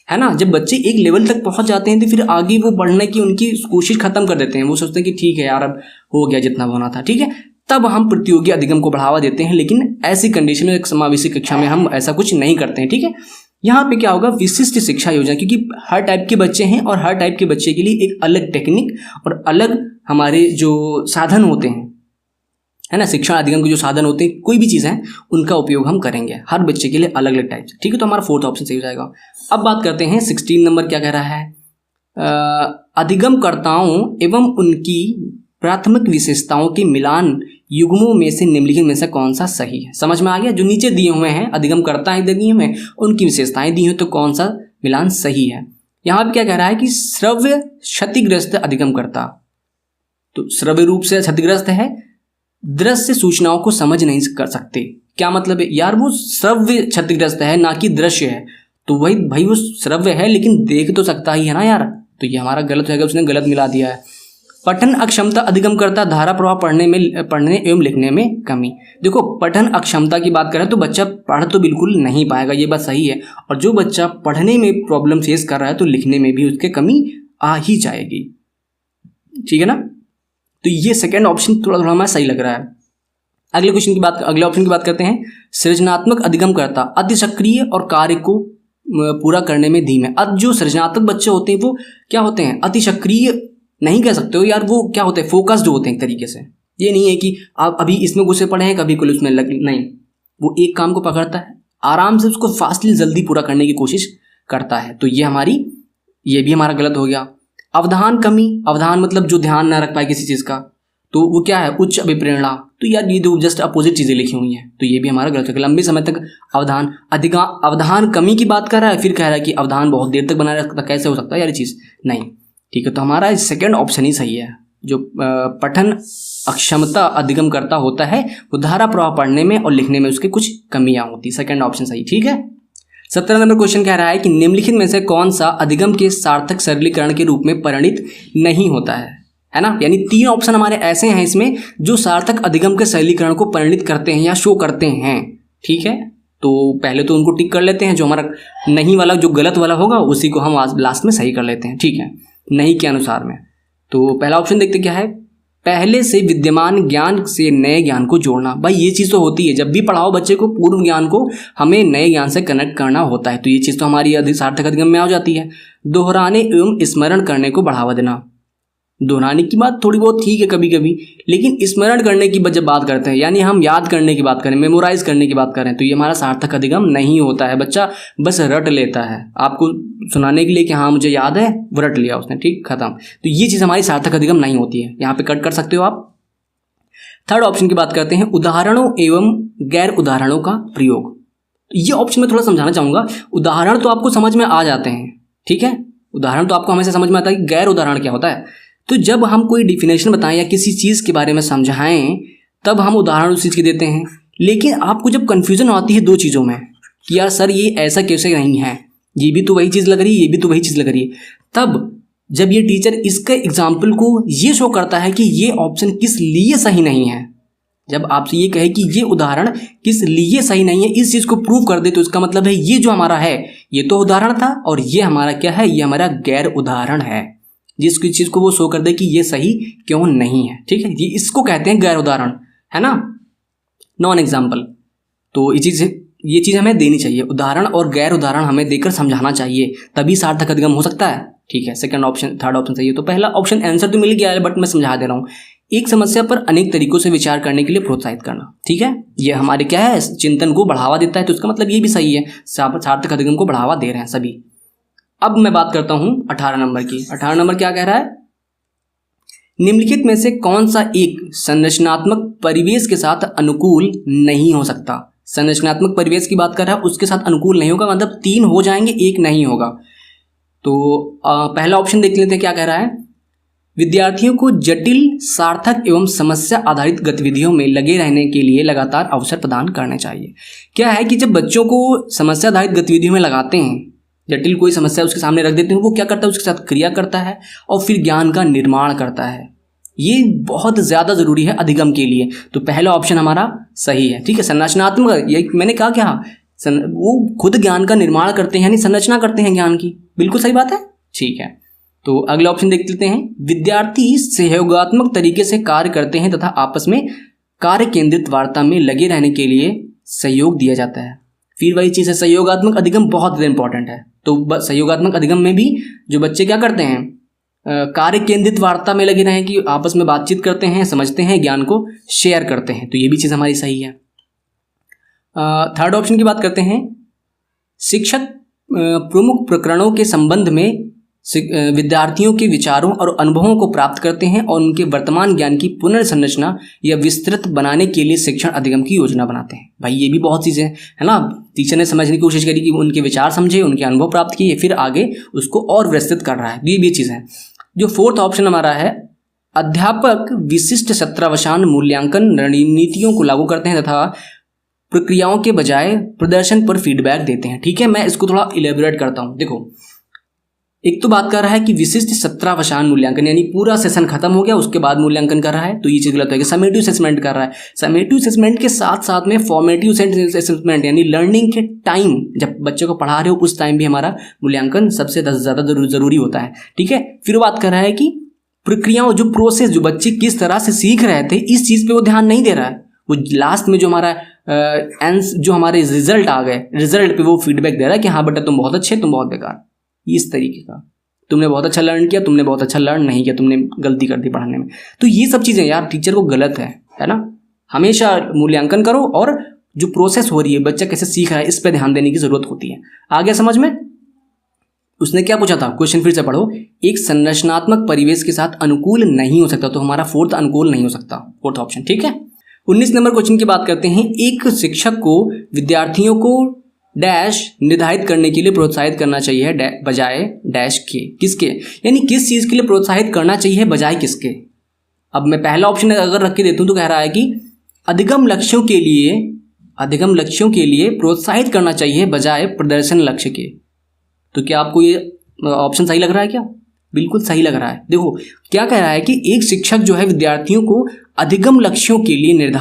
है ना। जब बच्चे एक लेवल तक पहुंच जाते हैं तो फिर आगे वो बढ़ने की उनकी कोशिश खत्म कर देते हैं, वो सोचते हैं कि ठीक है यार अब हो गया जितना होना था, ठीक है, तब हम प्रतियोगी अधिगम को बढ़ावा देते हैं। लेकिन ऐसी कंडीशन में समावेशी कक्षा में हम ऐसा कुछ नहीं करते हैं। ठीक है, यहाँ पे क्या होगा, विशिष्ट शिक्षा योजना, क्योंकि हर टाइप के बच्चे हैं और हर टाइप के बच्चे के लिए एक अलग टेक्निक और अलग हमारे जो साधन होते हैं, है ना, शिक्षा अधिगम के जो साधन होते हैं, कोई भी चीज़ है उनका उपयोग हम करेंगे, हर बच्चे के लिए अलग अलग टाइप से। ठीक है, तो हमारा 4th ऑप्शन सही हो जाएगा। अब बात करते हैं 16 नंबर क्या कह रहा है, अधिगमकर्ताओं एवं उनकी प्राथमिक विशेषताओं के मिलान युग्मों में से निम्नलिखित में से कौन सा सही है। समझ में आ गया, जो नीचे दिए हुए हैं अधिगमकर्ता दिए हुए हैं, उनकी विशेषताएं दी हुई, तो कौन सा मिलान सही है। यहाँ पे क्या कह रहा है कि श्रव्य क्षतिग्रस्त अधिगमकर्ता, तो श्रव्य रूप से क्षतिग्रस्त है, दृश्य सूचनाओं को समझ नहीं कर सकते। क्या मतलब है यार, वो श्रव्य क्षतिग्रस्त है ना कि दृश्य है, तो वही भाई वो श्रव्य है लेकिन देख तो सकता ही है ना यार, तो ये हमारा गलत होगा, उसने गलत मिला दिया है। पठन अक्षमता अधिगमकर्ता, धारा प्रवाह पढ़ने एवं लिखने में कमी। देखो पठन अक्षमता की बात करें तो बच्चा पढ़ तो बिल्कुल नहीं पाएगा, ये बात सही है, और जो बच्चा पढ़ने में प्रॉब्लम फेस कर रहा है तो लिखने में भी उसके कमी आ ही जाएगी। ठीक है ना, तो ये सेकेंड ऑप्शन थोड़ा हमें सही लग रहा है। अगले ऑप्शन की बात करते हैं। सृजनात्मक अधिगमकर्ता अति सक्रिय और कार्य को पूरा करने में धीमे। अब जो सृजनात्मक बच्चे होते हैं वो क्या होते हैं, अति सक्रिय नहीं कह सकते हो यार, वो क्या होते हैं, फोकस्ड होते हैं एक तरीके से। ये नहीं है कि आप अभी इसमें घुसे पड़े हैं कभी कुछ उसमें नहीं, वो एक काम को पकड़ता है आराम से, उसको फास्टली जल्दी पूरा करने की कोशिश करता है, तो ये भी हमारा गलत हो गया। अवधान कमी, अवधान मतलब जो ध्यान ना रख पाए किसी चीज़ का, तो वो क्या है, उच्च अभिप्रेरणा, तो यार ये दो जस्ट अपोजिट चीज़ें लिखी हुई हैं, तो ये भी हमारा गलत है। लंबे समय तक अवधान कमी की बात कर रहा है, फिर कह रहा है कि अवधान बहुत देर तक बनाए रखता, कैसे हो सकता है यार ये चीज़, नहीं। ठीक है, तो हमारा सेकेंड ऑप्शन ही सही है। जो पठन अक्षमता अधिगमकर्ता होता है वो धारा प्रवाह पढ़ने में और लिखने में उसके कुछ कमियां होती, सेकेंड ऑप्शन सही। ठीक है, 17 नंबर क्वेश्चन कह रहा है कि निम्नलिखित में से कौन सा अधिगम के सार्थक सरलीकरण के रूप में परिणित नहीं होता है ना। यानी 3 ऑप्शन हमारे ऐसे हैं इसमें जो सार्थक अधिगम के सरलीकरण को परिणित करते हैं या शो करते हैं। ठीक है, तो पहले तो उनको टिक कर लेते हैं, जो हमारा नहीं वाला जो गलत वाला होगा उसी को हम आज लास्ट में सही कर लेते हैं। ठीक है, नहीं के अनुसार में, तो पहला ऑप्शन देखते क्या है, पहले से विद्यमान ज्ञान से नए ज्ञान को जोड़ना। भाई ये चीज़ तो होती है, जब भी पढ़ाओ बच्चे को पूर्व ज्ञान को हमें नए ज्ञान से कनेक्ट करना होता है, तो ये चीज़ तो हमारी सार्थक अधिगम में आ जाती है। दोहराने एवं स्मरण करने को बढ़ावा देना। दोहराने की बात थोड़ी बहुत ठीक है कभी कभी, लेकिन स्मरण करने की जब बात करते हैं, यानी हम याद करने की बात करें, मेमोराइज करने की बात करें, तो ये हमारा सार्थक अधिगम नहीं होता है। बच्चा बस रट लेता है, आपको सुनाने के लिए कि हाँ मुझे याद है, वो रट लिया उसने, ठीक, खत्म। तो ये चीज़ हमारी सार्थक अधिगम नहीं होती है। यहाँ पे कट कर सकते हो आप। थर्ड ऑप्शन की बात करते हैं, उदाहरणों एवं गैर उदाहरणों का प्रयोग। ये ऑप्शन में थोड़ा समझाना चाहूँगा। उदाहरण तो आपको समझ में आ जाते हैं, ठीक है, उदाहरण तो आपको हमेशा समझ में आता है कि गैर उदाहरण क्या होता है। तो जब हम कोई डिफिनेशन बताएं या किसी चीज़ के बारे में समझाएं, तब हम उदाहरण उस चीज़ के देते हैं। लेकिन आपको जब कन्फ्यूजन आती है दो चीज़ों में कि यार सर ये ऐसा कैसे नहीं है, ये भी तो वही चीज़ लग रही है, ये भी तो वही चीज़ लग रही है, तब जब ये टीचर इसके एग्जाम्पल को ये शो करता है कि ये ऑप्शन किस लिए सही नहीं है, जब आपसे ये कहे कि ये उदाहरण किस लिए सही नहीं है, इस चीज़ को प्रूव कर दे, तो इसका मतलब है ये जो हमारा है ये तो उदाहरण था और ये हमारा क्या है, ये हमारा गैर उदाहरण है, जिसकी चीज़ को वो शो कर दे कि ये सही क्यों नहीं है। ठीक है, ये इसको कहते हैं गैर उदाहरण, है ना, नॉन एग्जाम्पल। तो ये चीज़ हमें देनी चाहिए, उदाहरण और गैर उदाहरण हमें देकर समझाना चाहिए, तभी सार्थक अधिगम हो सकता है। ठीक है, सेकंड ऑप्शन, थर्ड ऑप्शन सही है। तो पहला ऑप्शन आंसर तो मिल गया है, बट मैं समझा दे रहा हूँ। एक समस्या पर अनेक तरीकों से विचार करने के लिए प्रोत्साहित करना। ठीक है, ये हमारे क्या है, चिंतन को बढ़ावा देता है, तो इसका मतलब ये भी सही है, सार्थक अधिगम को बढ़ावा दे रहे हैं सभी। अब मैं बात करता हूं 18 नंबर की। 18 नंबर क्या कह रहा है, निम्नलिखित में से कौन सा एक संरचनात्मक परिवेश के साथ अनुकूल नहीं हो सकता। संरचनात्मक परिवेश की बात कर रहा है, उसके साथ अनुकूल नहीं होगा, मतलब 3 हो जाएंगे, एक नहीं होगा। तो पहला ऑप्शन देख लेते हैं क्या कह रहा है, विद्यार्थियों को जटिल, सार्थक एवं समस्या आधारित गतिविधियों में लगे रहने के लिए लगातार अवसर प्रदान करने चाहिए। क्या है कि जब बच्चों को समस्या आधारित गतिविधियों में लगाते हैं, जटिल कोई समस्या उसके सामने रख देते हैं, वो क्या करता है, उसके साथ क्रिया करता है और फिर ज्ञान का निर्माण करता है। ये बहुत ज़्यादा ज़रूरी है अधिगम के लिए। तो पहला ऑप्शन हमारा सही है। ठीक है, संरचनात्मक, ये मैंने कहा क्या, वो खुद ज्ञान का निर्माण करते हैं, यानी संरचना करते हैं ज्ञान की, बिल्कुल सही बात है। ठीक है, तो अगला ऑप्शन देख लेते हैं, विद्यार्थी सहयोगात्मक तरीके से कार्य करते हैं तथा आपस में कार्य केंद्रित वार्ता में लगे रहने के लिए सहयोग दिया जाता है। फिर वही चीज़ है, सहयोगात्मक अधिगम बहुत ज़्यादा इंपॉर्टेंट है। तो सहयोगात्मक अधिगम में भी जो बच्चे क्या करते हैं, कार्य केंद्रित वार्ता में लगे रहें, कि आपस में बातचीत करते हैं, समझते हैं, ज्ञान को शेयर करते हैं, तो ये भी चीज़ हमारी सही है। थर्ड ऑप्शन की बात करते हैं, शिक्षक प्रमुख प्रकरणों के संबंध में विद्यार्थियों के विचारों और अनुभवों को प्राप्त करते हैं और उनके वर्तमान ज्ञान की पुनर्संरचना या विस्तृत बनाने के लिए शिक्षण अधिगम की योजना बनाते हैं। भाई ये भी बहुत चीज़ें है ना, टीचर ने समझने की कोशिश करी कि उनके विचार समझे, उनके अनुभव प्राप्त किए, फिर आगे उसको और विस्तृत कर रहा है। ये भी चीज़ है। जो फोर्थ ऑप्शन हमारा है, अध्यापक विशिष्ट सत्रावसान मूल्यांकन रणनीतियों को लागू करते हैं तथा प्रक्रियाओं के बजाय प्रदर्शन पर फीडबैक देते हैं। ठीक है, मैं इसको थोड़ा इलेबोरेट करता हूँ। देखो, एक तो बात कर रहा है कि विशिष्ट सत्रावसान मूल्यांकन, यानी पूरा सेशन खत्म हो गया उसके बाद मूल्यांकन कर रहा है, तो ये चीज़ गलत है कि समेटिव असेसमेंट कर रहा है। समेटिव असेसमेंट के साथ साथ में फॉर्मेटिव असेसमेंट, यानी लर्निंग के टाइम, जब बच्चे को पढ़ा रहे हो उस टाइम भी हमारा मूल्यांकन सबसे ज़्यादा जरूरी होता है। ठीक है, फिर बात कर रहा है कि प्रक्रियाओं, जो प्रोसेस, जो बच्चे किस तरह से सीख रहे थे, इस चीज़ पर वो ध्यान नहीं दे रहा है। वो लास्ट में जो हमारा जो हमारे रिजल्ट आ गए, रिजल्ट पे वो फीडबैक दे रहा है कि हाँ बेटा तुम बहुत अच्छे, तुम बहुत बेकार, इस तरीके का, तुमने बहुत अच्छा लर्न किया, तुमने बहुत अच्छा लर्न नहीं किया, तुमने गलती कर दी पढ़ाने में। तो ये सब चीज़ें यार टीचर को गलत है ना। हमेशा मूल्यांकन करो और जो प्रोसेस हो रही है, बच्चा कैसे सीख रहा है, इस पर ध्यान देने की जरूरत होती है। आ गया समझ में? उसने क्या पूछा था, क्वेश्चन फिर से पढ़ो, एक संरचनात्मक परिवेश के साथ अनुकूल नहीं हो सकता, तो हमारा फोर्थ अनुकूल नहीं हो सकता, फोर्थ ऑप्शन। ठीक है, 19 नंबर क्वेश्चन की बात करते हैं, एक शिक्षक को विद्यार्थियों को डैश निर्धारित करने के लिए प्रोत्साहित करना चाहिए बजाय डैश के, किसके, यानी किस चीज़ के लिए प्रोत्साहित करना चाहिए बजाय किसके। अब मैं पहला ऑप्शन अगर रख के देता हूँ तो कह रहा है कि अधिगम लक्ष्यों के लिए प्रोत्साहित करना चाहिए बजाय प्रदर्शन लक्ष्य के। तो क्या आपको ये ऑप्शन सही लग रहा है क्या? बिल्कुल सही लग रहा है। देखो क्या कह रहा है कि एक शिक्षक जो है विद्यार्थियों को अधिगम लक्ष्यों के लिए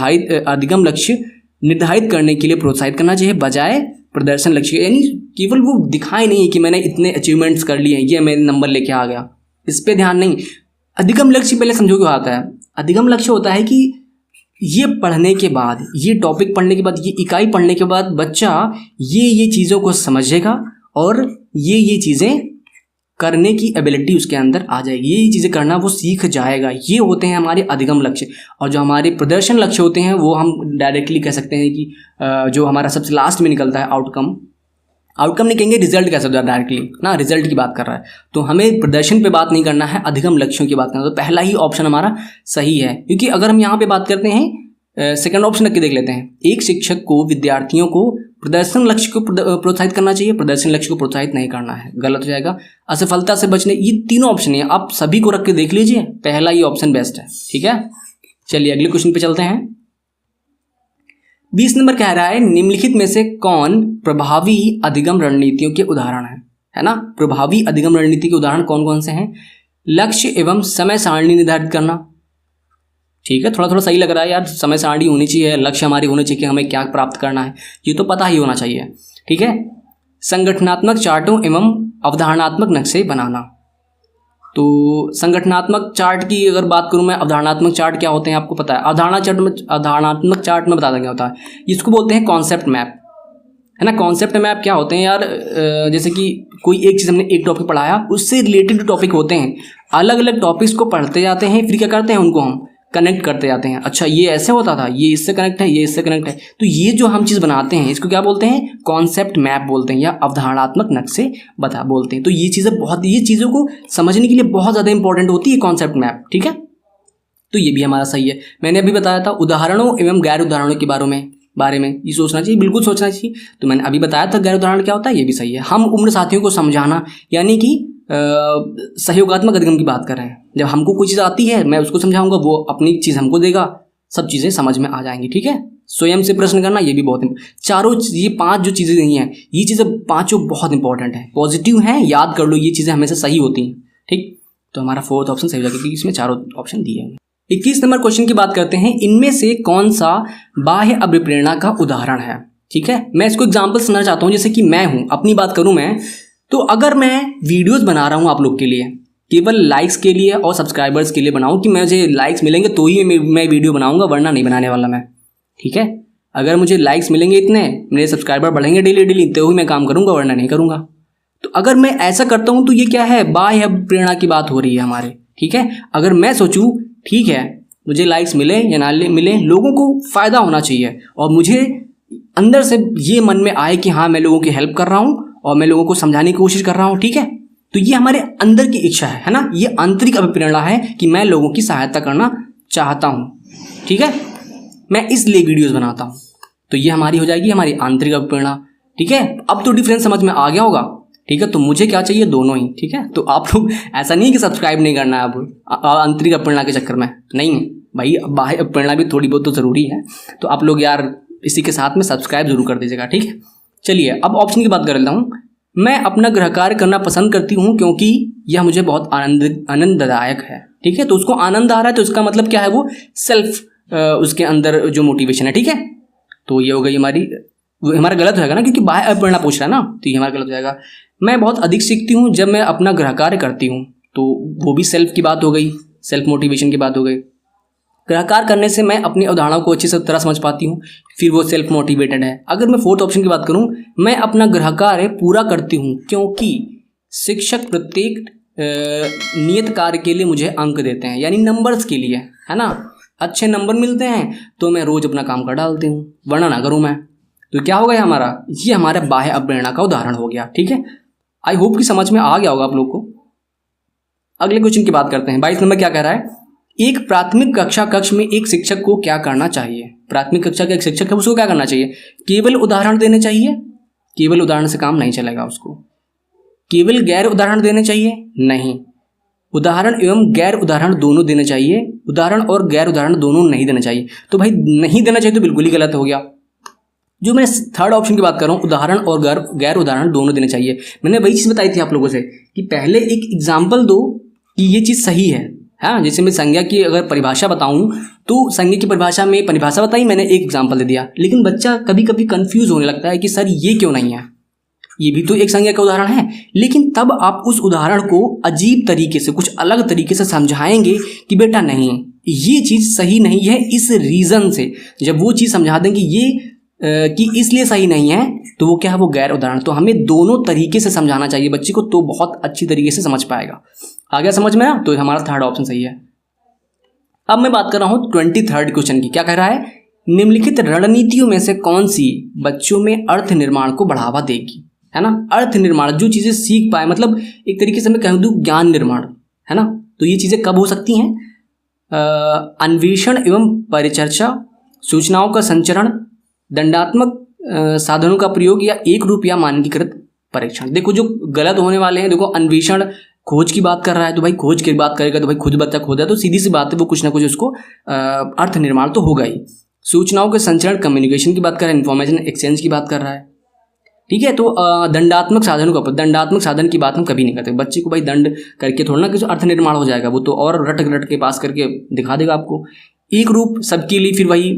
अधिगम लक्ष्य निर्धारित करने के लिए प्रोत्साहित करना चाहिए बजाय प्रदर्शन लक्ष्य, यानी केवल वो दिखाए नहीं कि मैंने इतने अचीवमेंट्स कर लिए हैं, ये मेरे नंबर लेके आ गया, इस पे ध्यान नहीं। अधिगम लक्ष्य पहले समझो क्या आता है, अधिगम लक्ष्य होता है कि ये पढ़ने के बाद, ये टॉपिक पढ़ने के बाद, ये इकाई पढ़ने के बाद बच्चा ये चीज़ों को समझेगा और ये चीज़ें करने की एबिलिटी उसके अंदर आ जाएगी, ये चीज़ें करना वो सीख जाएगा। ये होते हैं हमारे अधिगम लक्ष्य। और जो हमारे प्रदर्शन लक्ष्य होते हैं वो हम डायरेक्टली कह सकते हैं कि जो हमारा सबसे लास्ट में निकलता है आउटकम नहीं कहेंगे, रिजल्ट कह सकते हैं डायरेक्टली ना, रिजल्ट की बात कर रहा है। तो हमें प्रदर्शन पे बात नहीं करना है, अधिगम लक्ष्यों की बात करना है। तो पहला ही ऑप्शन हमारा सही है, क्योंकि अगर हम यहाँ पे बात करते हैं, सेकंड ऑप्शन रख के देख लेते हैं। एक शिक्षक को विद्यार्थियों को प्रदर्शन लक्ष्य को प्रोत्साहित करना चाहिए, प्रदर्शन लक्ष्य को प्रोत्साहित नहीं करना है, गलत हो जाएगा। असफलता से बचने, ये तीनों ऑप्शन है, आप सभी को रख के देख लीजिए, पहला ही ऑप्शन बेस्ट है। ठीक है, चलिए अगले क्वेश्चन पे चलते हैं। 20 नंबर कह रहा है, निम्नलिखित में से कौन प्रभावी अधिगम रणनीतियों के उदाहरण है ना। प्रभावी अधिगम रणनीति के उदाहरण कौन कौन से हैं? लक्ष्य एवं समय सारणी निर्धारित करना। ठीक है, थोड़ा सही लग रहा है यार, समय सारणी होनी चाहिए, लक्ष्य हमारी होनी चाहिए कि हमें क्या प्राप्त करना है, ये तो पता ही होना चाहिए। ठीक है, संगठनात्मक चार्टों एवं अवधारणात्मक नक्शे बनाना। तो संगठनात्मक चार्ट की अगर बात करूं मैं, अवधारणात्मक चार्ट क्या होते हैं आपको पता है? अवधारणात्मक चार्ट में बता देंगे होता है, इसको बोलते हैं कॉन्सेप्ट मैप, है ना। कॉन्सेप्ट मैप क्या होते हैं यार, जैसे कि कोई एक चीज़ हमने एक टॉपिक पढ़ाया, उससे रिलेटेड टॉपिक होते हैं, अलग अलग टॉपिक्स को पढ़ते जाते हैं, फिर क्या करते हैं उनको हम कनेक्ट करते जाते हैं। अच्छा ये ऐसे होता था, ये इससे कनेक्ट है, ये इससे कनेक्ट है, तो ये जो हम चीज़ बनाते हैं इसको क्या बोलते हैं? कॉन्सेप्ट मैप बोलते हैं, या अवधारणात्मक नक्शे बोलते हैं। तो ये चीज़ों को समझने के लिए बहुत ज़्यादा इंपॉर्टेंट होती है कॉन्सेप्ट मैप। ठीक है, तो ये भी हमारा सही है। मैंने अभी बताया था उदाहरणों एवं गैर उदाहरणों के बारे में ये सोचना चाहिए, बिल्कुल सोचना चाहिए। तो मैंने अभी बताया था गैर उदाहरण क्या होता है, ये भी सही है। हम उम्र साथियों को समझाना, यानी कि सहयोगात्मक अधिगम की बात कर रहे हैं। जब हमको कोई चीज़ आती है, मैं उसको समझाऊंगा, वो अपनी चीज़ हमको देगा, सब चीज़ें समझ में आ जाएंगी। ठीक है, स्वयं से प्रश्न करना, ये भी बहुत चारों ये 5 जो चीज़ें नहीं हैं, ये चीज़ें 5 बहुत इंपॉर्टेंट है, पॉजिटिव हैं, याद कर लो, ये चीज़ें हमेशा सही होती हैं। ठीक, तो हमारा फोर्थ ऑप्शन सही हो जाएगा, क्योंकि इसमें चारों ऑप्शन दिए हैं। 21 नंबर क्वेश्चन की बात करते हैं, इनमें से कौन सा बाह्य अभिप्रेरणा का उदाहरण है? ठीक है, मैं इसको एग्जाम्पल सुनना चाहता हूँ। जैसे कि मैं हूँ, अपनी बात करूँ मैं, तो अगर मैं वीडियोस बना रहा हूँ आप लोग के लिए, केवल लाइक्स के लिए और सब्सक्राइबर्स के लिए बनाऊँ कि मुझे लाइक्स मिलेंगे तो ही मैं वीडियो बनाऊँगा, वरना नहीं बनाने वाला मैं। ठीक है, अगर मुझे लाइक्स मिलेंगे इतने, मेरे सब्सक्राइबर बढ़ेंगे डेली तो ही मैं काम करूँगा, वरना नहीं करूँगा। तो अगर मैं ऐसा करता हूँ तो ये क्या है? बाह्य प्रेरणा की बात हो रही है हमारे। ठीक है, अगर मैं सोचूँ ठीक है मुझे लाइक्स मिले या ना मिले, लोगों को फ़ायदा होना चाहिए, और मुझे अंदर से ये मन में आए कि हाँ मैं लोगों की हेल्प कर रहा हूँ और मैं लोगों को समझाने की कोशिश कर रहा हूँ। ठीक है, तो ये हमारे अंदर की इच्छा है ना, ये आंतरिक अभिप्रेरणा है कि मैं लोगों की सहायता करना चाहता हूँ। ठीक है, मैं इसलिए वीडियोस बनाता हूँ। तो ये हमारी हो जाएगी हमारी आंतरिक अभिप्रेरणा। ठीक है, अब तो डिफरेंस समझ में आ गया होगा। ठीक है, तो मुझे क्या चाहिए? दोनों ही। ठीक है, तो आप लोग ऐसा नहीं है कि सब्सक्राइब नहीं करना है अब आंतरिक अभिप्रेरणा के चक्कर में, नहीं भाई, बाह्य अभिप्रेरणा भी थोड़ी बहुत तो ज़रूरी है। तो आप लोग यार इसी के साथ में सब्सक्राइब जरूर कर दीजिएगा। ठीक है, चलिए अब ऑप्शन की बात कर लेता हूँ। मैं अपना गृह कार्य करना पसंद करती हूँ क्योंकि यह मुझे बहुत आनंददायक है। ठीक है, तो उसको आनंद आ रहा है, तो इसका मतलब क्या है? वो सेल्फ उसके अंदर जो मोटिवेशन है। ठीक है, तो ये हो गई हमारा गलत हो जाएगा ना, क्योंकि बाह्य अभिप्रेरणा पूछ रहा है ना, तो ये हमारा गलत हो जाएगा। मैं बहुत अधिक सीखती हूँ जब मैं अपना गृह कार्य करती हूँ, तो वो भी सेल्फ की बात हो गई, सेल्फ मोटिवेशन की बात हो गई। गृह कार्य करने से मैं अपनी अवधारणाओं को अच्छी तरह समझ पाती हूँ, फिर वो सेल्फ मोटिवेटेड है। अगर मैं फोर्थ ऑप्शन की बात करूँ, मैं अपना गृह कार्य पूरा करती हूँ क्योंकि शिक्षक प्रत्येक नियत कार्य के लिए मुझे अंक देते हैं, यानी नंबर्स के लिए, है ना। अच्छे नंबर मिलते हैं तो मैं रोज अपना काम कर डालती हूँ, वरना ना करूँ मैं। तो क्या होगा ये हमारा बाह्य अभिप्रेरणा का उदाहरण हो गया। ठीक है, आई होप कि समझ में आ गया होगा आप लोग को। अगले क्वेश्चन की बात करते हैं। 22 नंबर क्या कह रहा है? एक प्राथमिक कक्षा कक्ष में एक शिक्षक को क्या करना चाहिए? प्राथमिक कक्षा का एक शिक्षक है, उसको क्या करना चाहिए? केवल उदाहरण देने चाहिए? केवल उदाहरण से काम नहीं चलेगा उसको। केवल गैर उदाहरण देने चाहिए? नहीं, उदाहरण एवं गैर उदाहरण दोनों देने चाहिए। उदाहरण और गैर उदाहरण दोनों नहीं देना चाहिए। तो भाई नहीं देना चाहिए तो बिल्कुल ही गलत हो गया। जो मैं थर्ड ऑप्शन की बात कर रहा हूँ, उदाहरण और गैर उदाहरण दोनों देने चाहिए, मैंने वही चीज़ बताई थी आप लोगों से कि पहले एक एग्जाम्पल दो कि ये चीज़ सही है। हाँ, जैसे मैं संज्ञा की अगर परिभाषा बताऊं तो संज्ञा की परिभाषा में परिभाषा बताई, मैंने एक एग्जाम्पल दे दिया, लेकिन बच्चा कभी कभी कंफ्यूज होने लगता है कि सर ये क्यों नहीं है, ये भी तो एक संज्ञा का उदाहरण है। लेकिन तब आप उस उदाहरण को अजीब तरीके से, कुछ अलग तरीके से समझाएंगे कि बेटा नहीं, ये चीज़ सही नहीं है इस रीज़न से। जब वो चीज़ समझा दें कि ये कि इसलिए सही नहीं है, तो वो क्या है, वो गैर उदाहरण। तो हमें दोनों तरीके से समझाना चाहिए बच्चे को, तो बहुत अच्छी तरीके से समझ पाएगा। आ गया समझ में ना? तो हमारा थर्ड ऑप्शन सही है। अब मैं बात कर रहा हूँ 23rd क्वेश्चन की। क्या कह रहा है, निम्नलिखित रणनीतियों में से कौन सी बच्चों में अर्थ निर्माण को बढ़ावा देगी, है ना। अर्थ निर्माण, जो चीज़ें सीख पाए, मतलब एक तरीके से मैं कह दूँ ज्ञान निर्माण, है ना। तो ये चीज़ें कब हो सकती हैं, अन्वेषण एवं परिचर्चा, सूचनाओं का संचरण, दंडात्मक साधनों का प्रयोग, या एक रूप या मानकीकृत परीक्षण। देखो जो गलत होने वाले हैं, देखो अन्वेषण खोज की बात कर रहा है, तो भाई खोज की बात करेगा तो भाई खुद बच्चा खोदा, तो सीधी सी बात है वो कुछ ना कुछ उसको अर्थ निर्माण तो होगा ही। सूचनाओं के संचरण, कम्युनिकेशन की बात कर रहा है, इन्फॉर्मेशन एक्सचेंज की बात कर रहा है, ठीक है। तो दंडात्मक साधनों का, दंडात्मक साधन की बात हम कभी नहीं करते। बच्चे को भाई दंड करके थोड़ा ना कुछ अर्थ निर्माण हो जाएगा, वो तो और रट रट के पास करके दिखा देगा आपको। एक रूप सबके लिए, फिर वही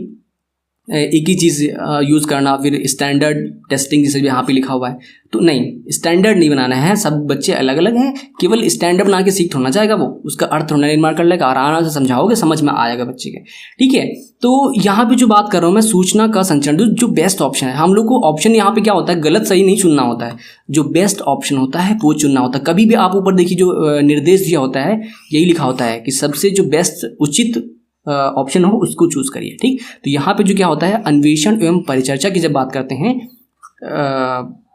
एक ही चीज़ यूज़ करना, फिर स्टैंडर्ड टेस्टिंग जैसे यहाँ पे लिखा हुआ है, तो नहीं, स्टैंडर्ड नहीं बनाना है। सब बच्चे अलग अलग हैं, केवल स्टैंडर्ड बना के सीख थोड़ा जाएगा वो, उसका अर्थ थोड़ा निर्माण कर लेगा, आराम से समझाओगे समझ में आएगा बच्चे के, ठीक है। तो यहाँ पे जो बात कर रहा हूँ मैं, सूचना का संचरण, जो बेस्ट ऑप्शन है, हम लोग को ऑप्शन यहाँ पे क्या होता है, गलत सही नहीं चुनना होता है, जो बेस्ट ऑप्शन होता है वो चुनना होता है। कभी भी आप ऊपर देखिए जो निर्देश दिया होता है, यही लिखा होता है कि सबसे जो बेस्ट उचित ऑप्शन हो उसको चूज करिए, ठीक। तो यहाँ पे जो क्या होता है, अन्वेषण एवं परिचर्चा की जब बात करते हैं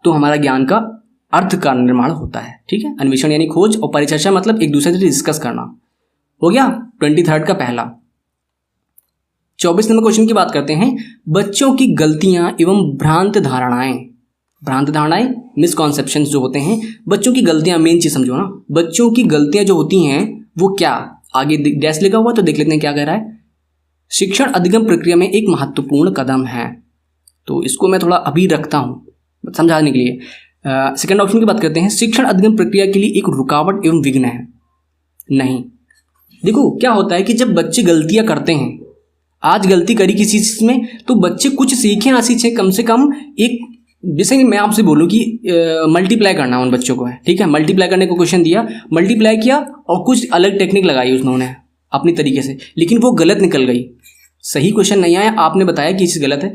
तो हमारा ज्ञान का अर्थ का निर्माण होता है, ठीक है। अन्वेषण यानी खोज, और परिचर्चा मतलब एक दूसरे से डिस्कस करना। हो गया 23rd का पहला। 24 नंबर क्वेश्चन की बात करते हैं, बच्चों की गलतियां एवं भ्रांत धारणाएं मिसकॉन्सेप्शन जो होते हैं, बच्चों की गलतियां, मेन चीज समझो ना, बच्चों की गलतियां जो होती हैं वो क्या, आगे डैश लिखा हुआ तो देख लेते हैं क्या कह रहा है। शिक्षण अधिगम प्रक्रिया में एक महत्वपूर्ण कदम है, तो इसको मैं थोड़ा अभी रखता हूँ समझाने के लिए। सेकंड ऑप्शन की बात करते हैं, शिक्षण अधिगम प्रक्रिया के लिए एक रुकावट एवं विघ्न है। नहीं, देखो क्या होता है कि जब बच्चे गलतियां करते हैं, आज गलती करी किसी चीज में, तो बच्चे कुछ सीखे ना सीखे, कम से कम एक, जैसे मैं आपसे बोलूं कि मल्टीप्लाई करना उन बच्चों को है, ठीक है। मल्टीप्लाई करने को क्वेश्चन दिया, मल्टीप्लाई किया और कुछ अलग टेक्निक लगाई उन्होंने अपनी तरीके से, लेकिन वो गलत निकल गई, सही क्वेश्चन नहीं आया, आपने बताया कि चीज़ गलत है,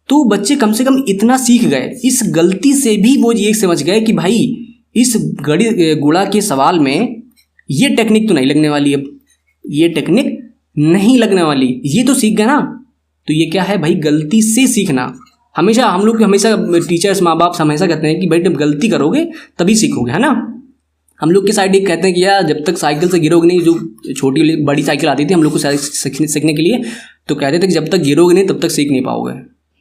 तो बच्चे कम से कम इतना सीख गए, इस गलती से भी वो ये समझ गए कि भाई इस गुणा के सवाल में ये टेक्निक तो नहीं लगने वाली, अब ये टेक्निक नहीं लगने वाली, ये तो सीख गए ना। तो ये क्या है भाई, गलती से सीखना। हमेशा हम लोग हमेशा टीचर्स, माँ बाप हमेशा कहते हैं कि भाई जब गलती करोगे तभी सीखोगे, है ना। हम लोग के साइड एक कहते हैं कि यार जब तक साइकिल से गिरोगे नहीं, जो छोटी बड़ी साइकिल आती थी हम लोग को सीखने के लिए, तो कहते थे कि जब तक गिरोगे नहीं तब तक सीख नहीं पाओगे,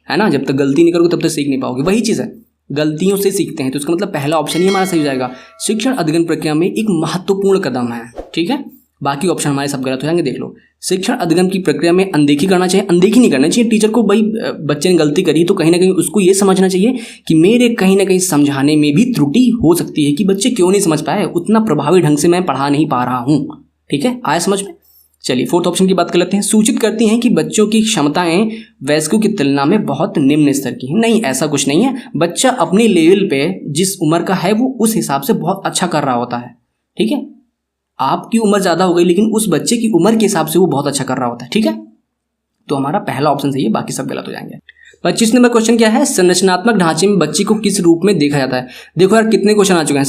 है ना। जब तक गलती नहीं करोगे तब तक सीख नहीं पाओगे, वही चीज़ है, गलतियों से सीखते हैं। तो इसका मतलब पहला ऑप्शन ही हमारा सही हो जाएगा, शिक्षण अधिगम प्रक्रिया में एक महत्वपूर्ण कदम है, ठीक है। बाकी ऑप्शन हमारे सब गलत हो जाएंगे, देख लो। शिक्षण अधिगम की प्रक्रिया में अनदेखी करना चाहिए, अनदेखी नहीं करना चाहिए टीचर को। भाई बच्चे ने गलती करी तो कहीं ना कहीं उसको ये समझना चाहिए कि मेरे कहीं ना कहीं समझाने में भी त्रुटि हो सकती है, कि बच्चे क्यों नहीं समझ पाए, उतना प्रभावी ढंग से मैं पढ़ा नहीं पा रहा हूँ, ठीक है। आया समझ में। चलिए फोर्थ ऑप्शन की बात कर लेते हैं, सूचित करती हैं कि बच्चों की क्षमताएं वयस्कों की तुलना में बहुत निम्न स्तर की हैं। नहीं, ऐसा कुछ नहीं है, बच्चा अपने लेवल पे जिस उम्र का है वो उस हिसाब से बहुत अच्छा कर रहा होता है, ठीक है। आपकी उम्र ज़्यादा हो गई लेकिन उस बच्चे की उम्र के हिसाब से वो बहुत अच्छा कर रहा होता है, ठीक है। तो हमारा पहला ऑप्शन सही है, बाकी सब गलत हो जाएंगे। 25 नंबर क्वेश्चन क्या है, संरचनात्मक ढांचे में बच्चे को किस रूप में देखा जाता है। देखो यार कितने क्वेश्चन आ चुके हैं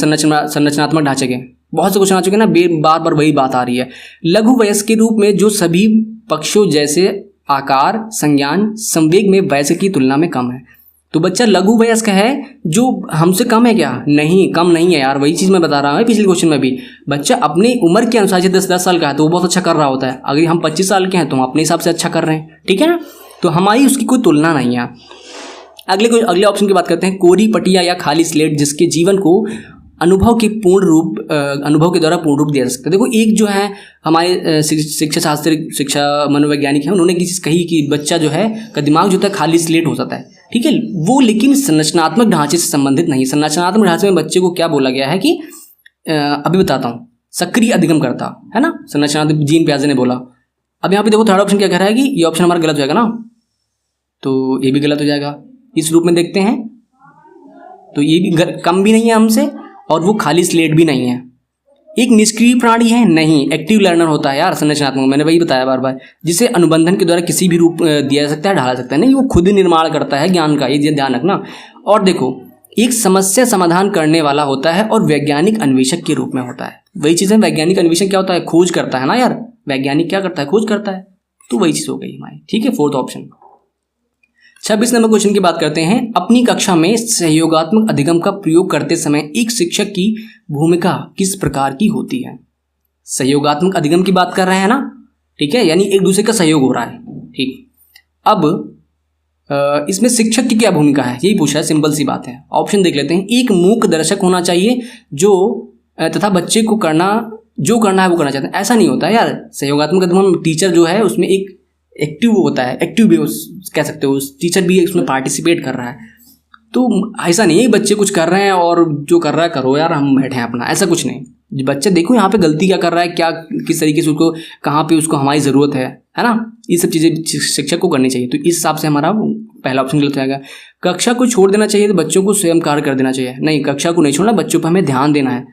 संरचनात्मक ढांचे के, बहुत से क्वेश्चन आ चुके हैं ना, बार बार वही बात आ रही है। लघु वयस्क के रूप में जो सभी पक्षों जैसे आकार, संज्ञान, संवेग में वयस्क की तुलना में कम है। तो बच्चा लघु वयस्क है जो हमसे कम है क्या, नहीं, कम नहीं है यार, वही चीज़ मैं बता रहा हूँ पिछले क्वेश्चन में भी। बच्चा अपनी उम्र के अनुसार 10 साल का है तो वो बहुत अच्छा कर रहा होता है, अगर हम 25 साल के हैं तो हम अपने हिसाब से अच्छा कर रहे हैं, ठीक है ना। तो हमारी उसकी कोई तुलना नहीं है। अगले ऑप्शन की बात करते हैं, कोरी पटिया या खाली स्लेट जिसके जीवन को अनुभव के द्वारा पूर्ण रूप दिया जा सकता है। देखो एक जो है हमारे शिक्षा मनोवैज्ञानिक है, उन्होंने एक चीज़ कही कि बच्चा जो है का दिमाग जो होता है खाली स्लेट हो जाता है, ठीक है। वो लेकिन संरचनात्मक ढांचे से संबंधित नहीं। संरचनात्मक ढांचे में बच्चे को क्या बोला गया है कि अभी बताता हूँ, सक्रिय अधिगम करता है ना, संरचनात्मक, जीन प्याजे ने बोला। अब यहाँ पे देखो थर्ड ऑप्शन क्या कह रहा है कि ये ऑप्शन हमारा गलत हो जाएगा ना, तो ये भी गलत हो जाएगा। इस रूप में देखते हैं तो ये भी कम भी नहीं है हमसे और वो खाली स्लेट भी नहीं है। एक निष्क्रिय प्राणी है? नहीं, एक्टिव लर्नर होता है यार संरचनात्मक, मैंने वही बताया बार बार, जिसे अनुबंधन के द्वारा किसी भी रूप दिया जा सकता है, ढाला सकता है। नहीं, वो खुद निर्माण करता है ज्ञान का, ये ध्यान रखना। और देखो, एक समस्या समाधान करने वाला होता है और वैज्ञानिक अन्वेषक के रूप में होता है। वही चीज़ है, वैज्ञानिक अन्वेषक क्या होता है? खोज करता है ना यार, वैज्ञानिक क्या करता है? खोज करता है। तो वही चीज़ हो गई हमारी, ठीक है, फोर्थ ऑप्शन। 26 नंबर क्वेश्चन की बात करते हैं। अपनी कक्षा में सहयोगात्मक अधिगम का प्रयोग करते समय एक शिक्षक की भूमिका किस प्रकार की होती है? सहयोगात्मक अधिगम की बात कर रहे हैं ना, ठीक है, यानी एक दूसरे का सहयोग हो रहा है, ठीक। अब इसमें शिक्षक की क्या भूमिका है, यही पूछा है, सिंपल सी बात है। ऑप्शन देख लेते हैं। एक मूक दर्शक होना चाहिए जो तथा बच्चे को जो करना है वो करना चाहते हैं। ऐसा नहीं होता है यार, सहयोगात्मक अधिगम टीचर जो है उसमें एक एक्टिव होता है, एक्टिव भी कह सकते हो, टीचर भी उसमें पार्टिसिपेट कर रहा है। तो ऐसा नहीं है बच्चे कुछ कर रहे हैं और जो कर रहा है करो यार, हम बैठे हैं अपना, ऐसा कुछ नहीं। बच्चे देखो यहाँ पे गलती क्या कर रहा है, क्या किस तरीके से उसको, कहाँ पे उसको हमारी ज़रूरत है ना, ये सब चीज़ें शिक्षक को करनी चाहिए। तो इस हिसाब से हमारा पहला ऑप्शन गलत हो जाएगा। कक्षा को छोड़ देना चाहिए तो बच्चों को स्वयं कार्य कर देना चाहिए। नहीं, कक्षा को नहीं छोड़ना, बच्चों पर हमें ध्यान देना है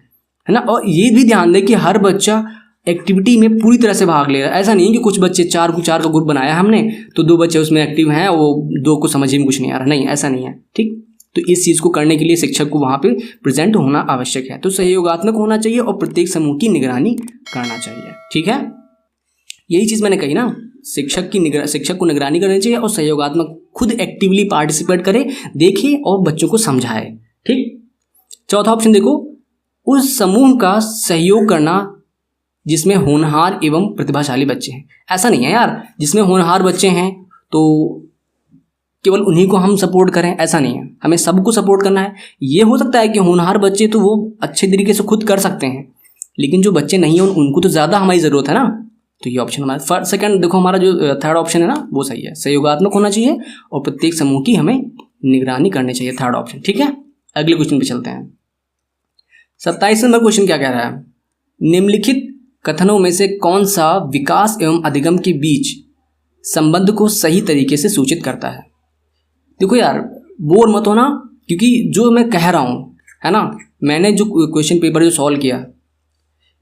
ना। और ये भी ध्यान दें कि हर बच्चा एक्टिविटी में पूरी तरह से भाग ले रहा है। ऐसा नहीं है कि कुछ बच्चे चार का ग्रुप बनाया हमने तो 2 बच्चे उसमें एक्टिव हैं, वो 2 को समझ में कुछ नहीं आ रहा। नहीं, ऐसा नहीं है, ठीक। तो इस चीज़ को करने के लिए शिक्षक को वहाँ पे प्रेजेंट होना आवश्यक है। तो सहयोगात्मक होना चाहिए और प्रत्येक समूह की निगरानी करना चाहिए, ठीक है। यही चीज़ मैंने कही ना, शिक्षक को निगरानी करनी चाहिए और सहयोगात्मक खुद एक्टिवली पार्टिसिपेट करे, देखे और बच्चों को समझाए, ठीक। चौथा ऑप्शन देखो, उस समूह का सहयोग करना जिसमें होनहार एवं प्रतिभाशाली बच्चे हैं। ऐसा नहीं है यार, जिसमें होनहार बच्चे हैं तो केवल उन्हीं को हम सपोर्ट करें, ऐसा नहीं है, हमें सबको सपोर्ट करना है। ये हो सकता है कि होनहार बच्चे तो वो अच्छे तरीके से खुद कर सकते हैं, लेकिन जो बच्चे नहीं हैं उनको तो ज़्यादा हमारी ज़रूरत है ना। तो ये ऑप्शन हमारा सेकंड देखो, हमारा जो थर्ड ऑप्शन है ना वो सही है। सहयोगात्मक होना चाहिए और प्रत्येक समूह की हमें निगरानी करनी चाहिए, थर्ड ऑप्शन, ठीक है। अगले क्वेश्चन पे चलते हैं। 27 नंबर क्वेश्चन क्या कह रहा है? निम्नलिखित कथनों में से कौन सा विकास एवं अधिगम के बीच संबंध को सही तरीके से सूचित करता है? देखो यार, बोर मत होना, क्योंकि जो मैं कह रहा हूँ है ना, मैंने जो क्वेश्चन पेपर जो सॉल्व किया,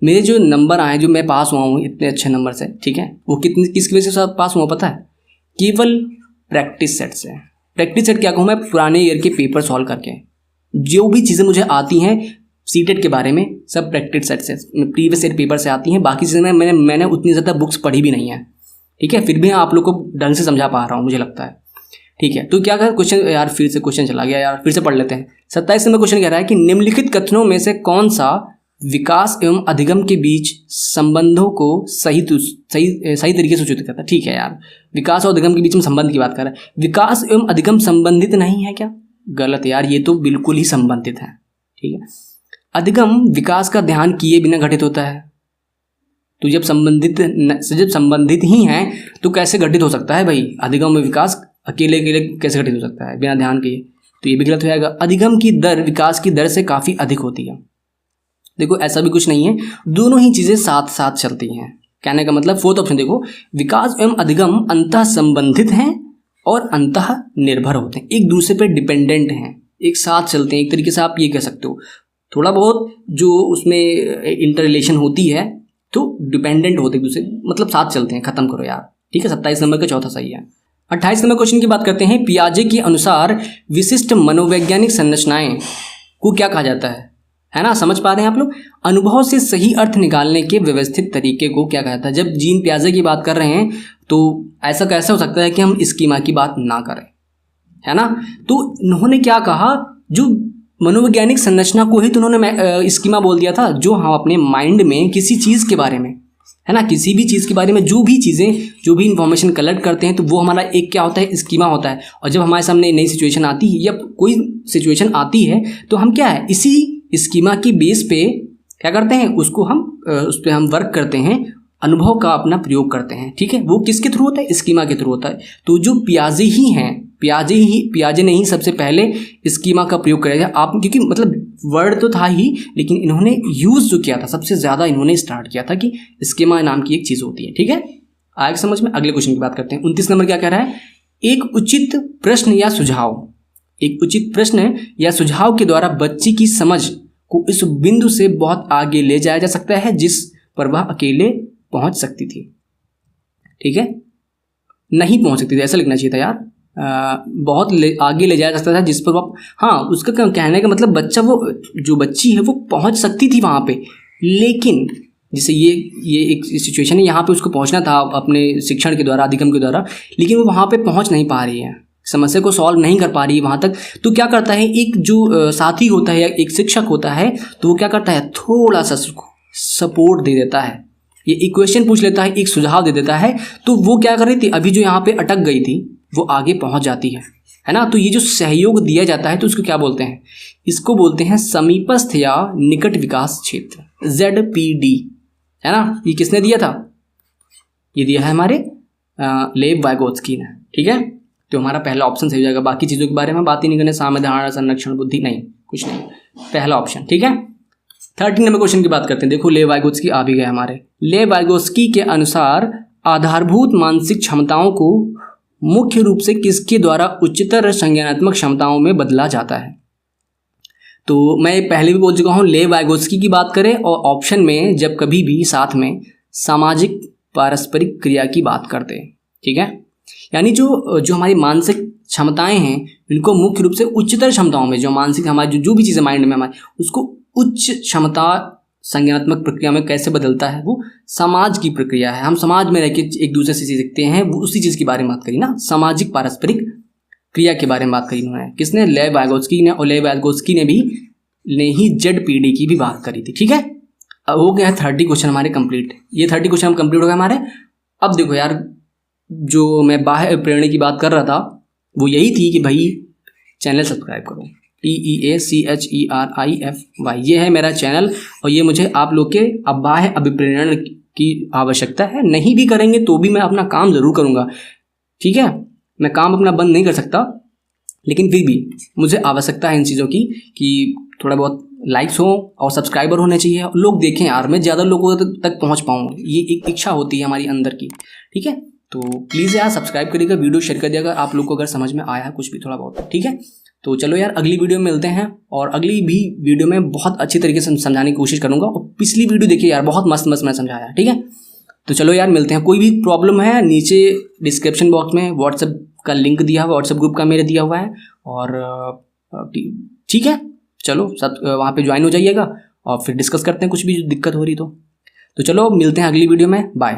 मेरे जो नंबर आए, जो मैं पास हुआ हूँ इतने अच्छे नंबर से, ठीक है, वो किस वजह से पास हुआ पता है? केवल प्रैक्टिस सेट से। प्रैक्टिस सेट क्या कहूँ मैं, पुराने ईयर के पेपर सॉल्व करके जो भी चीज़ें मुझे आती हैं सीटेट के बारे में, सब प्रैक्टिस सेट से, प्रीवियस ईयर पेपर से आती हैं। बाकी चीज़ें मैंने उतनी ज़्यादा बुक्स पढ़ी भी नहीं है, ठीक है, फिर भी आप लोग को ढंग से समझा पा रहा हूँ मुझे लगता है, ठीक है। तो क्या कहा क्वेश्चन, यार फिर से क्वेश्चन चला गया यार, फिर से पढ़ लेते हैं। 27 नंबर क्वेश्चन कह रहा है कि निम्नलिखित कथनों में से कौन सा विकास एवं अधिगम के बीच संबंधों को सही तरीके से सूचित करता है? ठीक है यार, विकास और अधिगम के बीच में संबंध की बात कर रहा है। विकास एवं अधिगम संबंधित नहीं है क्या? गलत यार, ये तो बिल्कुल ही संबंधित है, ठीक है। अधिगम विकास का ध्यान किए बिना घटित होता है, तो जब संबंधित ही हैं तो कैसे घटित हो सकता है भाई? अधिगम में विकास अकेले कैसे घटित हो सकता है बिना ध्यान किए? तो ये भी गलत हो जाएगा। अधिगम की दर विकास की दर से काफ़ी अधिक होती है। देखो ऐसा भी कुछ नहीं है, दोनों ही चीज़ें साथ साथ चलती हैं। कहने का मतलब फोर्थ ऑप्शन देखो, विकास एवं अधिगम अंतः संबंधित हैं और अंतः निर्भर होते हैं, एक दूसरे पर डिपेंडेंट हैं, एक साथ चलते हैं। एक तरीके से आप ये कह सकते हो, थोड़ा बहुत जो उसमें इंटर रिलेशन होती है तो डिपेंडेंट होते एक दूसरे, मतलब साथ चलते हैं। खत्म करो यार, ठीक है। 27 नंबर का चौथा सही है। 28 नंबर क्वेश्चन की बात करते हैं। पियाजे के अनुसार विशिष्ट मनोवैज्ञानिक संरचनाएं को क्या कहा जाता है ना? समझ पा रहे हैं आप लोग? अनुभव से सही अर्थ निकालने के व्यवस्थित तरीके को क्या कहा जाता है? जब जीन पियाजे की बात कर रहे हैं तो ऐसा कैसे हो सकता है कि हम स्कीमा की बात ना करें, है ना? तो उन्होंने क्या कहा, जो मनोवैज्ञानिक संरचना को ही तो उन्होंने स्कीमा बोल दिया था। जो हम अपने माइंड में किसी चीज़ के बारे में, है ना, किसी भी चीज़ के बारे में जो भी इंफॉर्मेशन कलेक्ट करते हैं तो वो हमारा एक क्या होता है, स्कीमा होता है। और जब हमारे सामने नई सिचुएशन आती है या कोई सिचुएशन आती है तो हम क्या है, इसी स्कीमा की बेस पे क्या करते हैं, उसको हम उस पर हम वर्क करते हैं, अनुभव का अपना प्रयोग करते हैं, ठीक है। वो किसके थ्रू होता है? स्कीमा के थ्रू होता है। तो जो पियाजे ही हैं, पियाजे ने ही सबसे पहले स्कीमा का प्रयोग किया था। आप क्योंकि मतलब वर्ड तो था ही, लेकिन इन्होंने यूज़ जो किया था सबसे ज़्यादा इन्होंने स्टार्ट किया था कि स्कीमा नाम की एक चीज़ होती है, ठीक है। आगे समझ में। अगले क्वेश्चन की बात करते हैं। 29 नंबर क्या कह रहा है? एक उचित प्रश्न या सुझाव के द्वारा बच्ची की समझ को इस बिंदु से बहुत आगे ले जाया जा सकता है जिस पर वह अकेले पहुंच सकती थी। ठीक है, नहीं पहुंच सकती थी ऐसा लिखना चाहिए था यार। बहुत आगे ले जाया जा सकता था जिस पर वह, हाँ उसका कहने का मतलब बच्चा, वो जो बच्ची है वो पहुंच सकती थी वहाँ पे, लेकिन जैसे ये एक सिचुएशन है, यहाँ पे उसको पहुंचना था अपने शिक्षण के द्वारा, अधिगम के द्वारा, लेकिन वो वहाँ पे पहुंच नहीं पा रही है, समस्या को सॉल्व नहीं कर पा रही है वहाँ तक। तो क्या करता है, एक जो साथी होता है या एक शिक्षक होता है, तो वो क्या करता है, थोड़ा सा सपोर्ट दे देता है, ये इक्वेशन पूछ लेता है, एक सुझाव दे देता है, तो वो क्या कर रही थी, अभी जो यहाँ पे अटक गई थी वो आगे पहुँच जाती है ना। तो ये जो सहयोग दिया जाता है तो उसको क्या बोलते हैं, इसको बोलते हैं समीपस्थ या निकट विकास क्षेत्र, ZPD, है ना। ये किसने दिया था, ये दिया है हमारे लेव वाइगोत्स्की ने। ठीक है, तो हमारा पहला ऑप्शन सही हो जाएगा। बाकी चीज़ों के बारे में बात ही नहीं करने, साम्य धारणा, संरक्षण, बुद्धि, नहीं कुछ नहीं, पहला ऑप्शन। ठीक है, 13 नंबर क्वेश्चन की बात करते हैं। देखो लेव वाइगोत्स्की आ भी गए हमारे। लेव वाइगोत्स्की के अनुसार आधारभूत मानसिक क्षमताओं को मुख्य रूप से किसके द्वारा उच्चतर संज्ञानात्मक क्षमताओं में बदला जाता है। तो मैं पहले भी बोल चुका हूँ, लेव वाइगोत्स्की की बात करें और ऑप्शन में जब कभी भी साथ में सामाजिक पारस्परिक क्रिया की बात करते हैं। ठीक है, यानी जो हमारी मानसिक क्षमताएं हैं इनको मुख्य रूप से उच्चतर क्षमताओं में, जो मानसिक हमारी जो भी चीज़ें माइंड में हमारी, उसको उच्च क्षमता संज्ञानात्मक प्रक्रिया में कैसे बदलता है, वो समाज की प्रक्रिया है। हम समाज में रह के एक दूसरे से सीखते हैं, वो उसी चीज़ के बारे में बात करी ना, सामाजिक पारस्परिक क्रिया के बारे में बात करी उन्होंने, किसने, लेव वाइगोत्स्की ने। और लेव वाइगोत्स्की ने ही ZPD की भी बात करी थी। ठीक है, अब हो गया 30 क्वेश्चन हमारे कंप्लीट। ये 30 क्वेश्चन हम कंप्लीट हो गए हमारे। अब देखो यार, जो मैं बाह्य प्रेरणा की बात कर रहा था वो यही थी कि भाई चैनल सब्सक्राइब करो, TEACHERIFY, ये है मेरा चैनल, और ये मुझे आप लोग के बाह्य अभिप्रेरण की आवश्यकता है। नहीं भी करेंगे तो भी मैं अपना काम ज़रूर करूँगा। ठीक है, मैं काम अपना बंद नहीं कर सकता, लेकिन फिर भी मुझे आवश्यकता है इन चीज़ों की कि थोड़ा बहुत लाइक्स हो और सब्सक्राइबर होने चाहिए, लोग देखें यार, मैं ज़्यादा लोगों तक पहुँच पाऊँ, ये एक इच्छा होती है हमारी अंदर की। ठीक है, तो प्लीज़ यार सब्सक्राइब करिएगा, वीडियो शेयर कर दिएगा आप लोग को अगर समझ में आया है कुछ भी थोड़ा बहुत। ठीक है, तो चलो यार अगली वीडियो में मिलते हैं, और अगली भी वीडियो में बहुत अच्छी तरीके से समझाने की कोशिश करूँगा। और पिछली वीडियो देखिए यार, बहुत मस्त मैं समझाया। ठीक है, तो चलो यार मिलते हैं। कोई भी प्रॉब्लम है नीचे डिस्क्रिप्शन बॉक्स में व्हाट्सएप का लिंक दिया हुआ, व्हाट्सएप ग्रुप का मेरे दिया हुआ है, और ठीक है चलो सब वहाँ पे ज्वाइन हो जाइएगा और फिर डिस्कस करते हैं कुछ भी दिक्कत हो रही तो चलो मिलते हैं अगली वीडियो में, बाय।